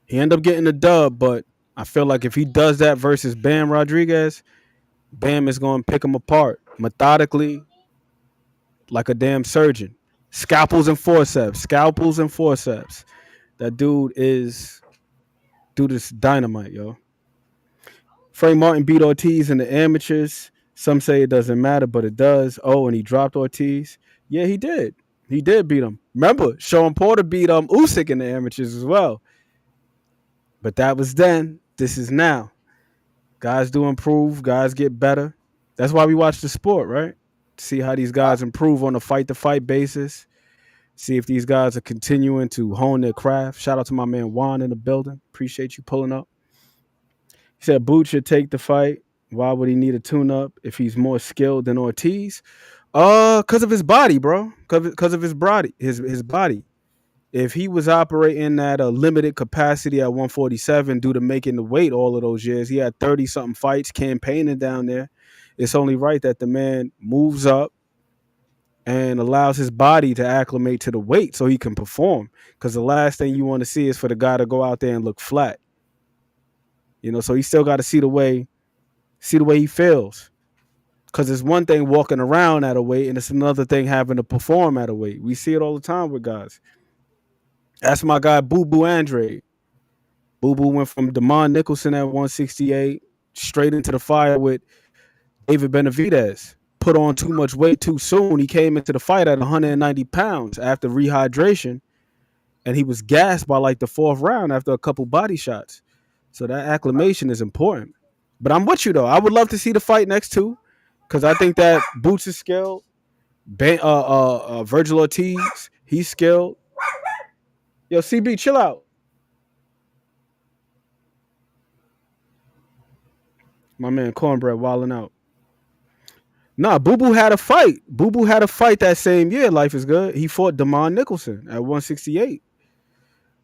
He ended up getting the dub, but I feel like if he does that versus Bam Rodriguez, Bam is going to pick him apart methodically, like a damn surgeon. Scalpels and forceps. That dude is dynamite, yo. Frey Martin beat Ortiz in the amateurs. Some say it doesn't matter, but it does. Oh, and he dropped Ortiz. Yeah, he did. He did beat him. Remember, Sean Porter beat Usyk in the amateurs as well. But that was then. This is now. Guys do improve. Guys get better. That's why we watch the sport, right? See how these guys improve on a fight-to-fight basis. See if these guys are continuing to hone their craft. Shout out to my man Juan in the building. Appreciate you pulling up. He said Boots should take the fight. Why would he need a tune-up if he's more skilled than Ortiz? Because of his body, bro. Because of his body. His body. If he was operating at a limited capacity at 147 due to making the weight all of those years, he had 30-something fights campaigning down there. it's only right that the man moves up and allows his body to acclimate to the weight so he can perform. Because the last thing you want to see is for the guy to go out there and look flat. So he still got to see the way he feels. Because it's one thing walking around at a weight, and it's another thing having to perform at a weight. We see it all the time with guys. That's my guy, Boo Boo Andre. Boo Boo went from Damon Nicholson at 168 straight into the fire with David Benavidez. Put on too much weight too soon. He came into the fight at 190 pounds after rehydration, and he was gassed by like the fourth round after a couple body shots. So that acclimation is important. But I'm with you, though. I would love to see the fight next two, because I think that Boots is skilled. Virgil Ortiz, he's skilled. Yo, CB, chill out. My man Cornbread wilding out. Nah, Boo Boo had a fight. Boo Boo had a fight that same year. Life is good. He fought Damon Nicholson at 168.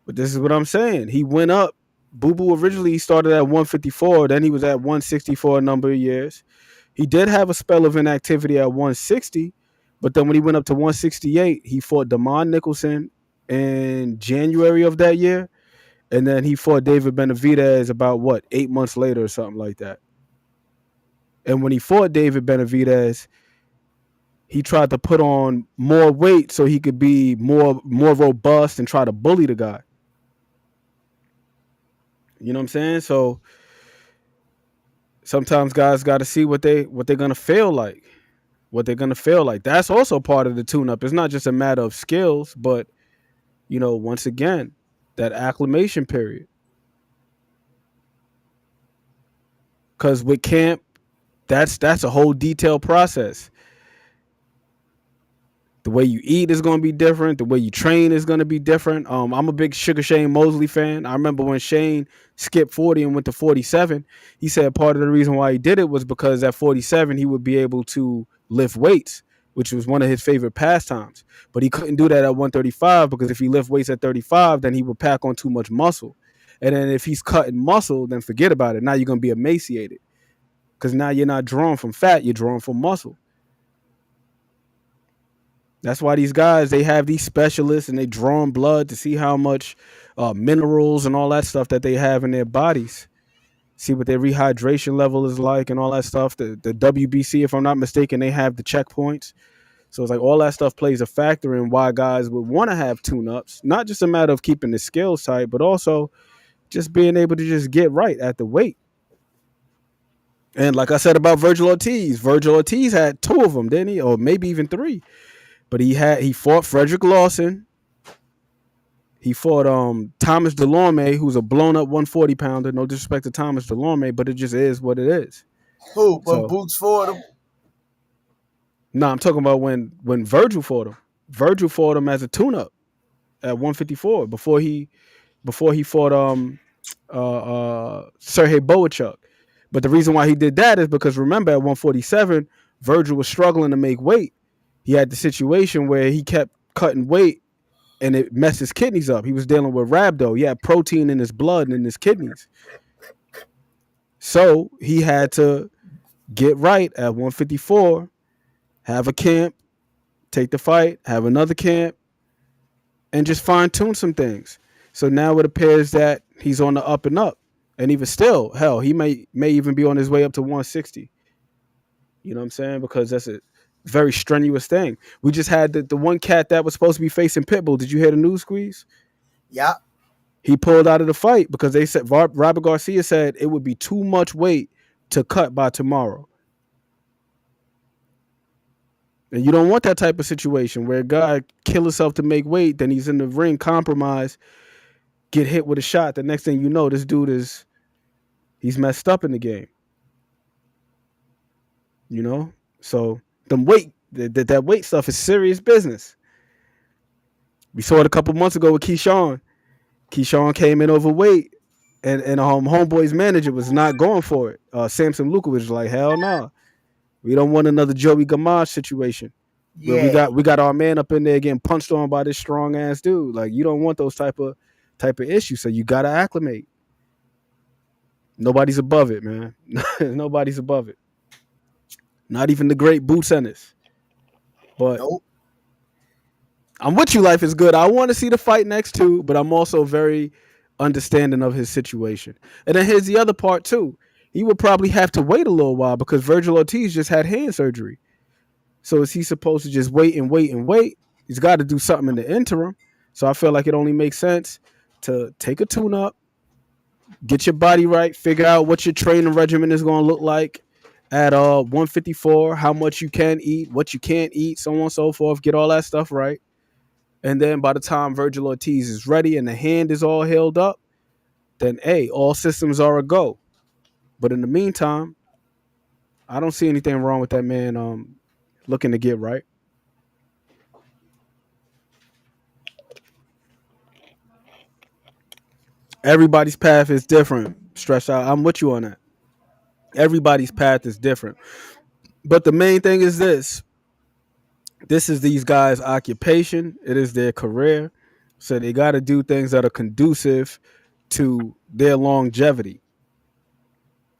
But this is what I'm saying. He went up. Boo Boo originally started at 154. Then he was at 160 for a number of years. He did have a spell of inactivity at 160. But then when he went up to 168, he fought Damon Nicholson in January of that year. And then he fought David Benavidez about, 8 months later or something like that. And when he fought David Benavidez, he tried to put on more weight so he could be more robust and try to bully the guy. You know what I'm saying? So sometimes guys got to see what they're gonna feel like. What they're gonna feel like. That's also part of the tune-up. It's not just a matter of skills, but once again, that acclimation period. Because with camp, that's a whole detailed process. The way you eat is going to be different. The way you train is going to be different. I'm a big Sugar Shane Mosley fan. I remember when Shane skipped 40 and went to 47, he said part of the reason why he did it was because at 47, he would be able to lift weights, which was one of his favorite pastimes. But he couldn't do that at 135 because if he lift weights at 35, then he would pack on too much muscle. And then if he's cutting muscle, then forget about it. Now you're going to be emaciated because now you're not drawn from fat, you're drawn from muscle. That's why these guys, they have these specialists and they draw blood to see how much minerals and all that stuff that they have in their bodies. See what their rehydration level is like and all that stuff. The WBC, if I'm not mistaken, they have the checkpoints. So it's like all that stuff plays a factor in why guys would want to have tune-ups. Not just a matter of keeping the skills tight, but also just being able to just get right at the weight. And like I said about Virgil Ortiz had 2 of them, didn't he? Or maybe even 3. But he fought Frederick Lawson. He fought Thomas Delorme, who's a blown up 140 pounder. No disrespect to Thomas Delorme, but it just is what it is. Who? But Boots fought him? No, I'm talking about when Virgil fought him. Virgil fought him as a tune-up at 154 before he fought Sergey Boachuk. But the reason why he did that is because remember at 147, Virgil was struggling to make weight. He had the situation where he kept cutting weight and it messed his kidneys up. He was dealing with rhabdo. He had protein in his blood and in his kidneys. So he had to get right at 154, have a camp, take the fight, have another camp, and just fine-tune some things. So now it appears that he's on the up and up. And even still, hell, he may even be on his way up to 160. You know what I'm saying? Because that's a very strenuous thing. We just had the one cat that was supposed to be facing Pitbull. Did you hear the news, Squeeze? Yeah. He pulled out of the fight because they said Robert Garcia said it would be too much weight to cut by tomorrow. And you don't want that type of situation where a guy kill himself to make weight, then he's in the ring compromised, get hit with a shot. The next thing you know, this dude he's messed up in the game. You know? So that weight stuff is serious business. We saw it a couple months ago with Keyshawn. Keyshawn came in overweight, and homeboy's manager was not going for it. Samson Luka was like, hell no. Nah. We don't want another Joey Gamage situation. Yeah. Where we got our man up in there getting punched on by this strong ass dude. Like, you don't want those type of issues. So you gotta acclimate. Nobody's above it, man. Nobody's above it. Not even the great bouts. But Nope. I'm with you. Life is good. I want to see the fight next too, but I'm also very understanding of his situation. And then here's the other part too. He would probably have to wait a little while because Virgil Ortiz just had hand surgery. So is he supposed to just wait and wait and wait? He's got to do something in the interim. So I feel like it only makes sense to take a tune up, get your body right, figure out what your training regimen is going to look like at 154, how much you can eat, what you can't eat, so on and so forth. Get all that stuff right. And then by the time Virgil Ortiz is ready and the hand is all healed up, then hey, all systems are a go. But in the meantime, I don't see anything wrong with that man looking to get right. Everybody's path is different. Stretch out. I'm with you on that. Everybody's path is different. But the main thing is this. This is these guys' occupation. It is their career. So they got to do things that are conducive to their longevity.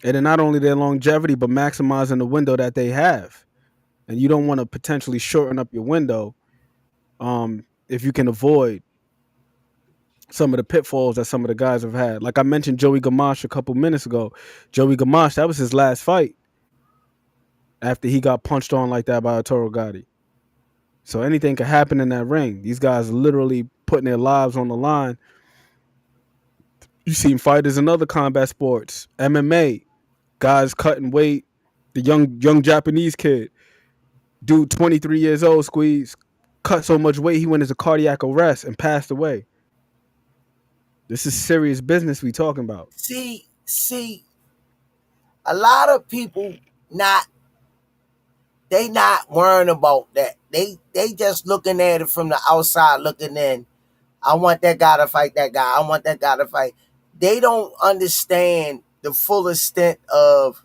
And then not only their longevity, but maximizing the window that they have. And you don't want to potentially shorten up your window if you can avoid some of the pitfalls that some of the guys have had. Like I mentioned Joey Gamache a couple minutes ago. Joey Gamache, that was his last fight after he got punched on like that by Arturo Gatti. So anything could happen in that ring. These guys are literally putting their lives on the line. You seen fighters in other combat sports, MMA, guys cutting weight. The young Japanese kid, dude, 23 years old, squeeze, cut so much weight he went into cardiac arrest and passed away. This is serious business we talking about. See, a lot of people not worrying about that. They just looking at it from the outside looking in. I want that guy to fight that guy. I want that guy to fight. They don't understand the full extent of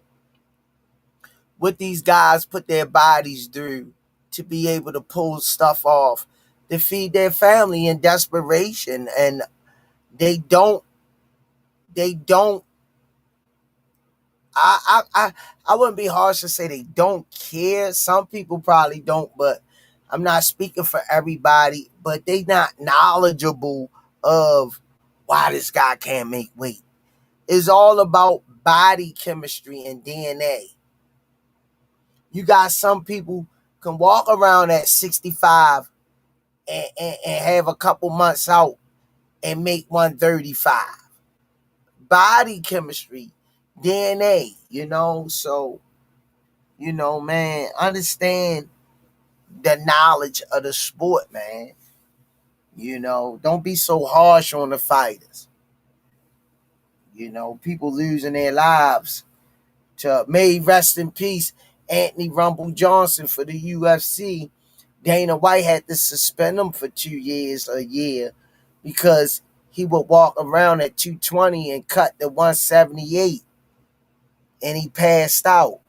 what these guys put their bodies through to be able to pull stuff off, to feed their family in desperation. And they don't I wouldn't be harsh to say they don't care. Some people probably don't, but I'm not speaking for everybody. But they not knowledgeable of why this guy can't make weight. It's all about body chemistry and DNA. You got some people can walk around at 65 and have a couple months out and make 135. Body chemistry, DNA, so, man, understand the knowledge of the sport, man. Don't be so harsh on the fighters. People losing their lives. May rest in peace, Anthony Rumble Johnson for the UFC. Dana White had to suspend him for 2 years, a year, because he would walk around at 220 and cut to 178, and he passed out.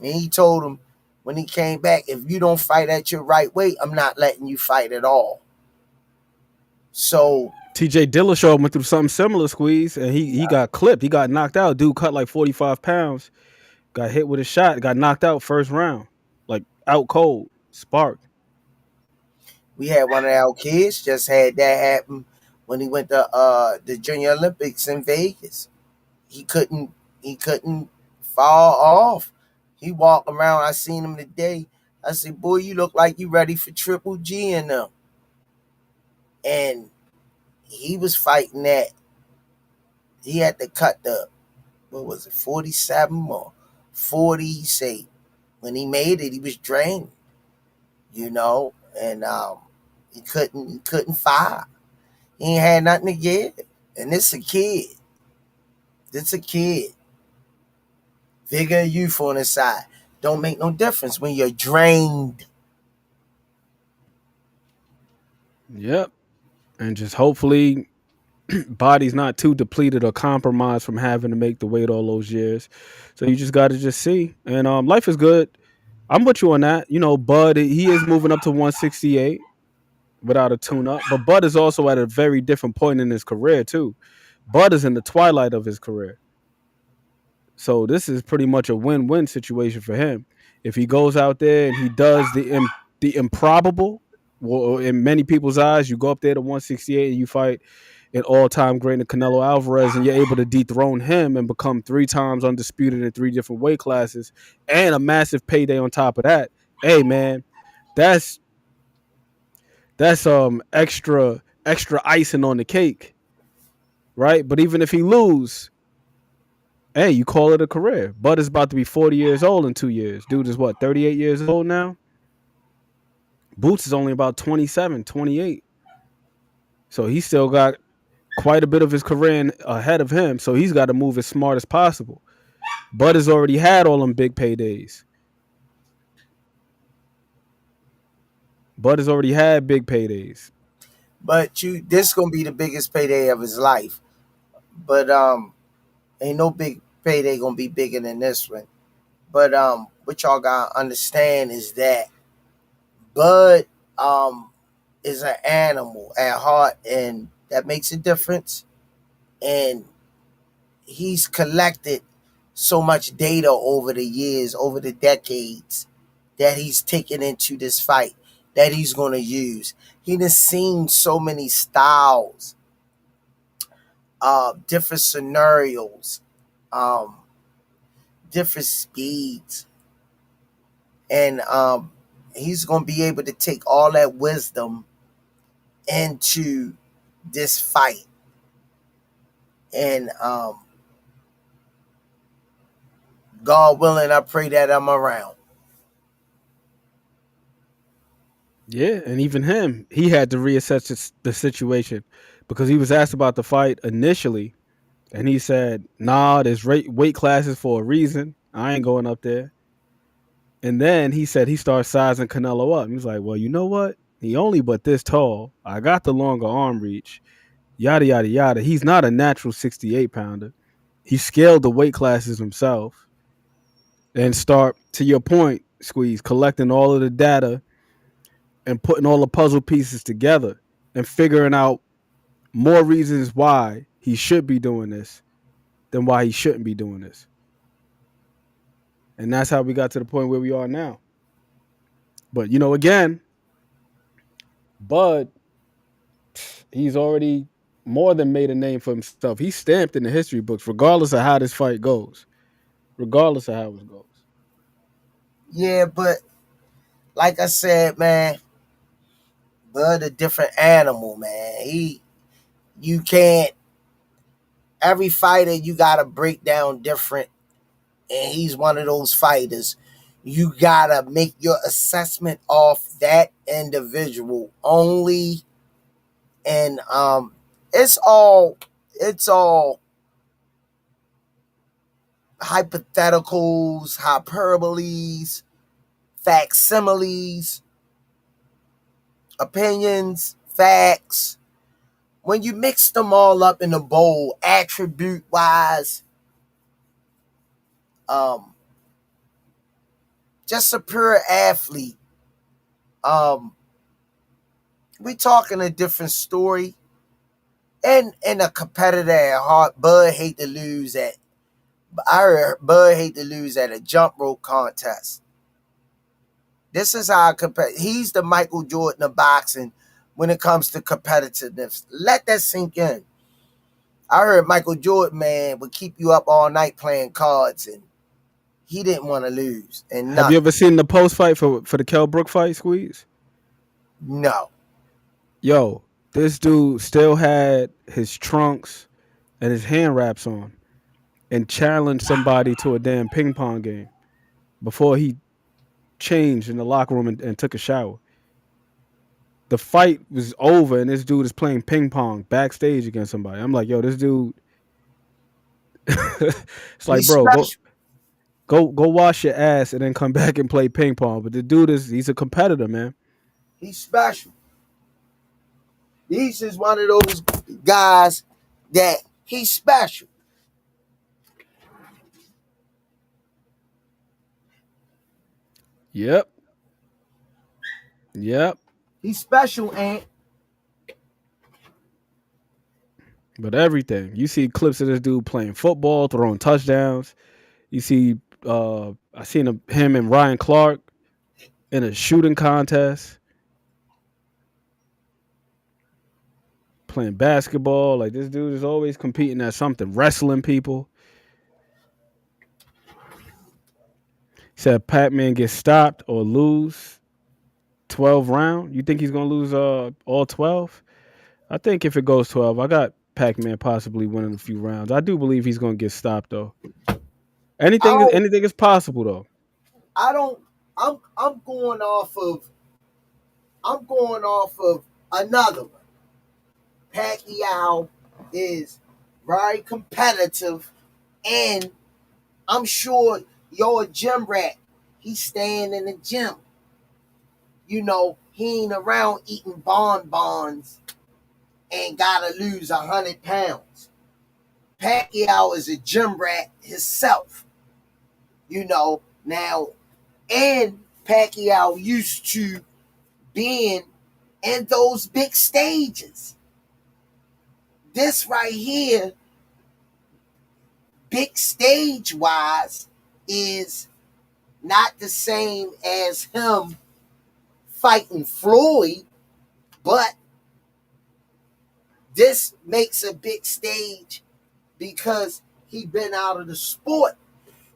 And he told him when he came back, if you don't fight at your right weight, I'm not letting you fight at all. So TJ Dillashaw went through something similar, squeeze, and he got clipped. He got knocked out. Dude cut like 45 pounds, got hit with a shot, got knocked out first round, like out cold, sparked. We had one of our kids just had that happen when he went to the Junior Olympics in Vegas. He couldn't fall off. He walked around. I seen him today. I said, boy, you look like you ready for Triple G and them. And he was fighting that. He had to cut the, 47 or 40. He say when he made it, he was drained, and he couldn't fire. He ain't had nothing to give. And it's a kid. Vigor and youth on the side. Don't make no difference when you're drained. Yep. And just hopefully body's not too depleted or compromised from having to make the weight all those years. So you just got to just see. And life is good. I'm with you on that. Bud, he is moving up to 168 without a tune-up. But Bud is also at a very different point in his career, too. Bud is in the twilight of his career. So this is pretty much a win-win situation for him. If he goes out there and he does the improbable, well, in many people's eyes, you go up there to 168 and you fight an all-time great in Canelo Alvarez, and you're able to dethrone him and become 3 times undisputed in 3 different weight classes, and a massive payday on top of that. Hey, man, that's extra icing on the cake, right? But even if he lose, hey, you call it a career. Bud is about to be 40 years old in 2 years. Dude is what, 38 years old now? Boots is only about 27, 28. So he still got quite a bit of his career ahead of him. So he's got to move as smart as possible. Bud has already had all them big paydays. Bud has already had big paydays. But this gonna be the biggest payday of his life. But ain't no big payday gonna be bigger than this one. But what y'all gotta understand is that Bud is an animal at heart, and that makes a difference. And he's collected so much data over the years, over the decades, that he's taken into this fight that he's gonna use. He done seen so many styles, different scenarios, um, different speeds, and he's gonna be able to take all that wisdom into this fight. And God willing, I pray that I'm around. Yeah, and even him, he had to reassess the situation because he was asked about the fight initially, and he said, "Nah, there's weight classes for a reason. I ain't going up there." And then he said he started sizing Canelo up. He was like, "Well, you know what? He only but this tall. I got the longer arm reach. Yada yada yada. He's not a natural 68 pounder. He scaled the weight classes himself." And start, to your point, Squeeze, collecting all of the data and putting all the puzzle pieces together and figuring out more reasons why he should be doing this than why he shouldn't be doing this. And that's how we got to the point where we are now. But again, Bud, he's already more than made a name for himself. He's stamped in the history books, regardless of how this fight goes. Regardless of how it goes. Yeah, but like I said, man, Bud a different animal, man. You can't. Every fighter you gotta break down different, and he's one of those fighters. You gotta make your assessment off that individual only, and it's all hypotheticals, hyperboles, facsimiles, opinions, facts. When you mix them all up in a bowl, attribute wise, um, just a pure athlete. Um, we talking a different story. And a competitor at heart, Bud hate to lose at. I heard Bud hate to lose at a jump rope contest. This is how he's the Michael Jordan of boxing when it comes to competitiveness. Let that sink in. I heard Michael Jordan, man, would keep you up all night playing cards, and he didn't want to lose. And Have you ever seen the post fight for the Kell Brook fight, Squeeze? No. Yo, this dude still had his trunks and his hand wraps on and challenged somebody to a damn ping pong game before he changed in the locker room and took a shower. The fight was over and this dude is playing ping pong backstage against somebody. I'm like, yo, this dude. It's like, He's bro, special. go wash your ass and then come back and play ping pong. But the dude he's a competitor, man. He's special. He's just one of those guys that he's special. Yep. Yep. He's special, Ant. But everything. You see clips of this dude playing football, throwing touchdowns. You see I seen him and Ryan Clark in a shooting contest, playing basketball. Like this dude is always competing at something, wrestling people. Said Pac-Man gets stopped or lose 12 round. You think he's gonna lose all 12? I think if it goes 12, I got Pac-Man possibly winning a few rounds. I do believe he's gonna get stopped though. I don't, Anything is possible though. I don't, I'm going off of another one. Pacquiao is very competitive, and I'm sure you're a gym rat. He's staying in the gym. You know, he ain't around eating bonbons and gotta lose 100 pounds. Pacquiao is a gym rat himself. You know, now, and Pacquiao used to being in those big stages. This right here, big stage wise, is not the same as him fighting Floyd, but this makes a big stage because he been out of the sport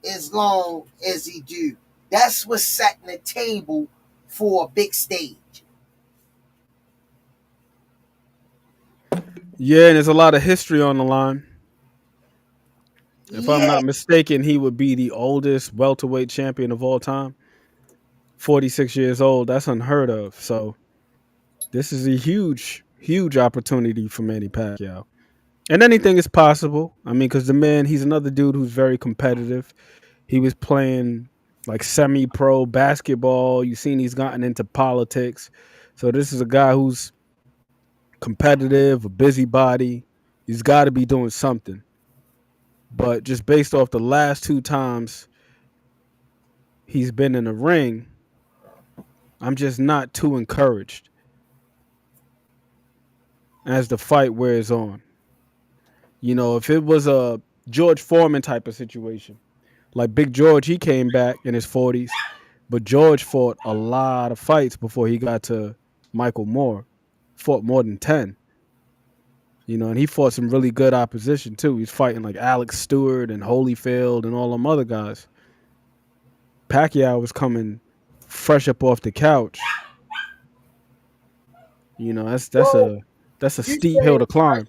as long as he do. That's what's setting the table for a big stage. Yeah, and there's a lot of history on the line. If I'm Yeah, not mistaken, he would be the oldest welterweight champion of all time. 46 years old. That's unheard of. So this is a huge opportunity for Manny Pacquiao. And anything is possible. I mean, because the man, he's another dude who's very competitive. He was playing like semi-pro basketball. You've seen he's gotten into politics. So this is a guy who's competitive, a busybody. He's got to be doing something. But just based off the last two times he's been in the ring, I'm just not too encouraged as the fight wears on. You know, if it was a George Foreman type of situation, like Big George, he came back in his 40s, but George fought a lot of fights before he got to Michael Moore, fought more than 10. You know, and he fought some really good opposition too. He's fighting like Alex Stewart and Holyfield and all them other guys. Pacquiao was coming fresh up off the couch. You know, that's well, a you steep hill saying to climb.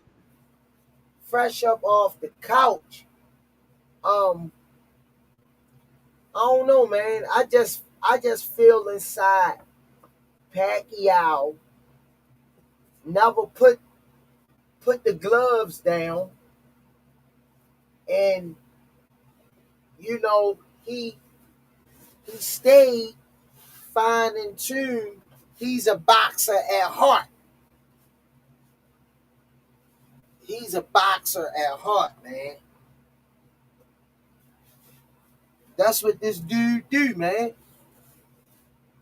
fresh up off the couch. I don't know, man. I just feel inside Pacquiao never put the gloves down, and you know he stayed fine and tuned. He's a boxer at heart. He's a boxer at heart, man. That's what this dude do, man.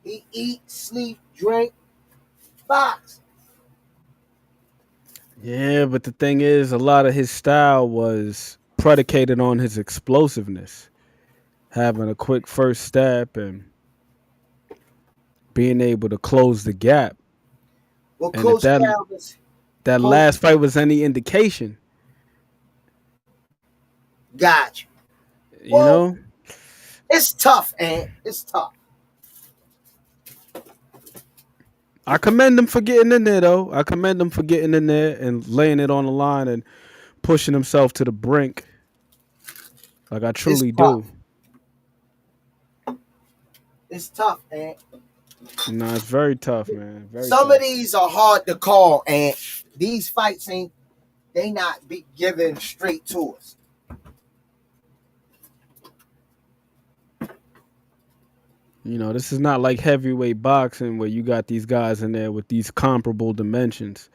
He eat, sleep, drink, box. Yeah, but the thing is, a lot of his style was predicated on his explosiveness, having a quick first step and being able to close the gap. Well, And if Coach Calvin's that Coach last fight was any indication, got you. you Well, know, it's tough, man. It's tough. I commend him for getting in there, though. I commend him for getting in there and laying it on the line and pushing himself to the brink. Like I It's truly tough. do. It's tough, man. No, it's very tough, man. Very Some tough. of these are hard to call, and these fights they not be given straight to us. You know, this is not like heavyweight boxing where you got these guys in there with these comparable dimensions.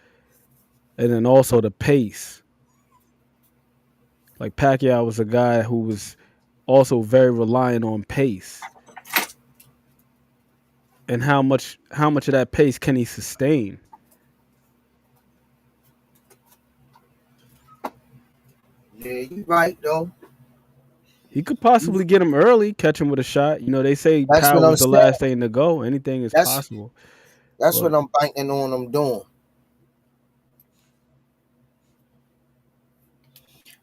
And then also the pace. Like Pacquiao was a guy who was also very reliant on pace. And how much of that pace can he sustain? Yeah, you right though. He could possibly get him early, catch him with a shot. You know, they say That's what power I'm is the saying. last thing to go. Anything is That's possible. that's But what I'm banking on them doing.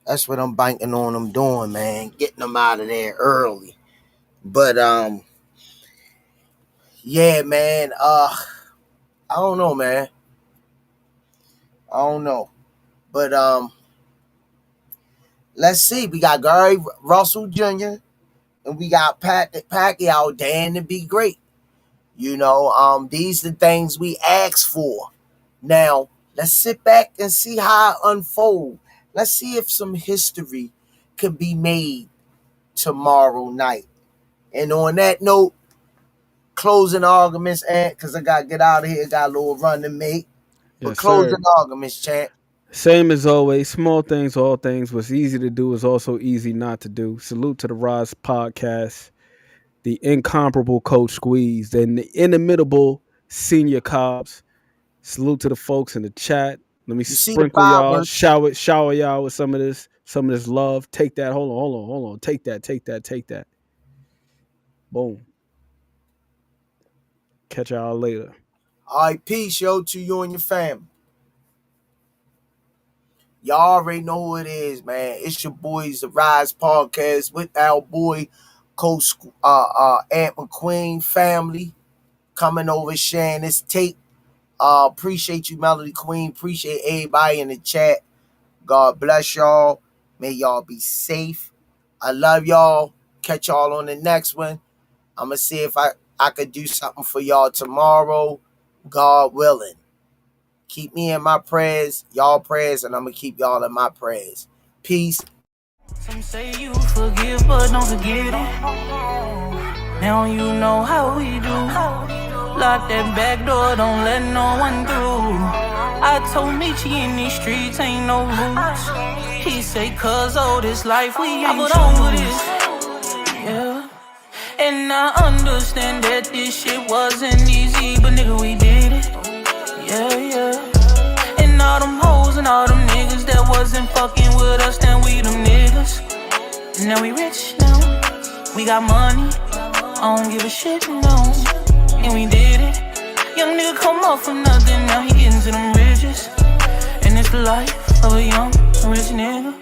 That's what I'm banking on them doing, man. Getting them out of there early. But yeah, man. I don't know, man. I don't know. But let's see. We got Gary Russell Jr. and we got Pacquiao Dan to be great. You know, these are the things we asked for. Now, let's sit back and see how it unfolds. Let's see if some history could be made tomorrow night. And on that note, closing arguments, and because I got to get out of here, got a little run to make. But yes, closing sir. arguments, champ. Same as always. Small things, all things. What's easy to do is also easy not to do. Salute to the Rize podcast, the incomparable Coach Squeeze, and the inimitable Senior Cobbs. Salute to the folks in the chat. Let me You see the sprinkle y'all, fireworks. shower y'all with some of this love. Take that. Hold on. Take that. Boom. Catch y'all later. All right, peace, yo, to you and your family. Y'all already know who it is, man. It's your boys, the Rise Podcast, with our boy, Coach Aunt McQueen family, coming over sharing this tape. Appreciate you, Melody Queen. Appreciate everybody in the chat. God bless y'all. May y'all be safe. I love y'all. Catch y'all on the next one. I'm going to see if I could do something for y'all tomorrow. God willing. Keep me in my prayers, y'all prayers, and I'm going to keep y'all in my prayers. Peace. Some say you forgive, but don't forget it. Now you know how we do. Lock that back door, don't let no one through. I told Michi in these streets ain't no rules. He say, cuz all this life we ain't over this. Yeah. And I understand that this shit wasn't easy, but nigga, we did it. Yeah. And all them hoes and all them niggas that wasn't fucking with us, then we them niggas. And now we rich now. We got money. I don't give a shit, no. And we did it. Young nigga come up from nothing, now he getting to them riches. And it's the life of a young rich nigga.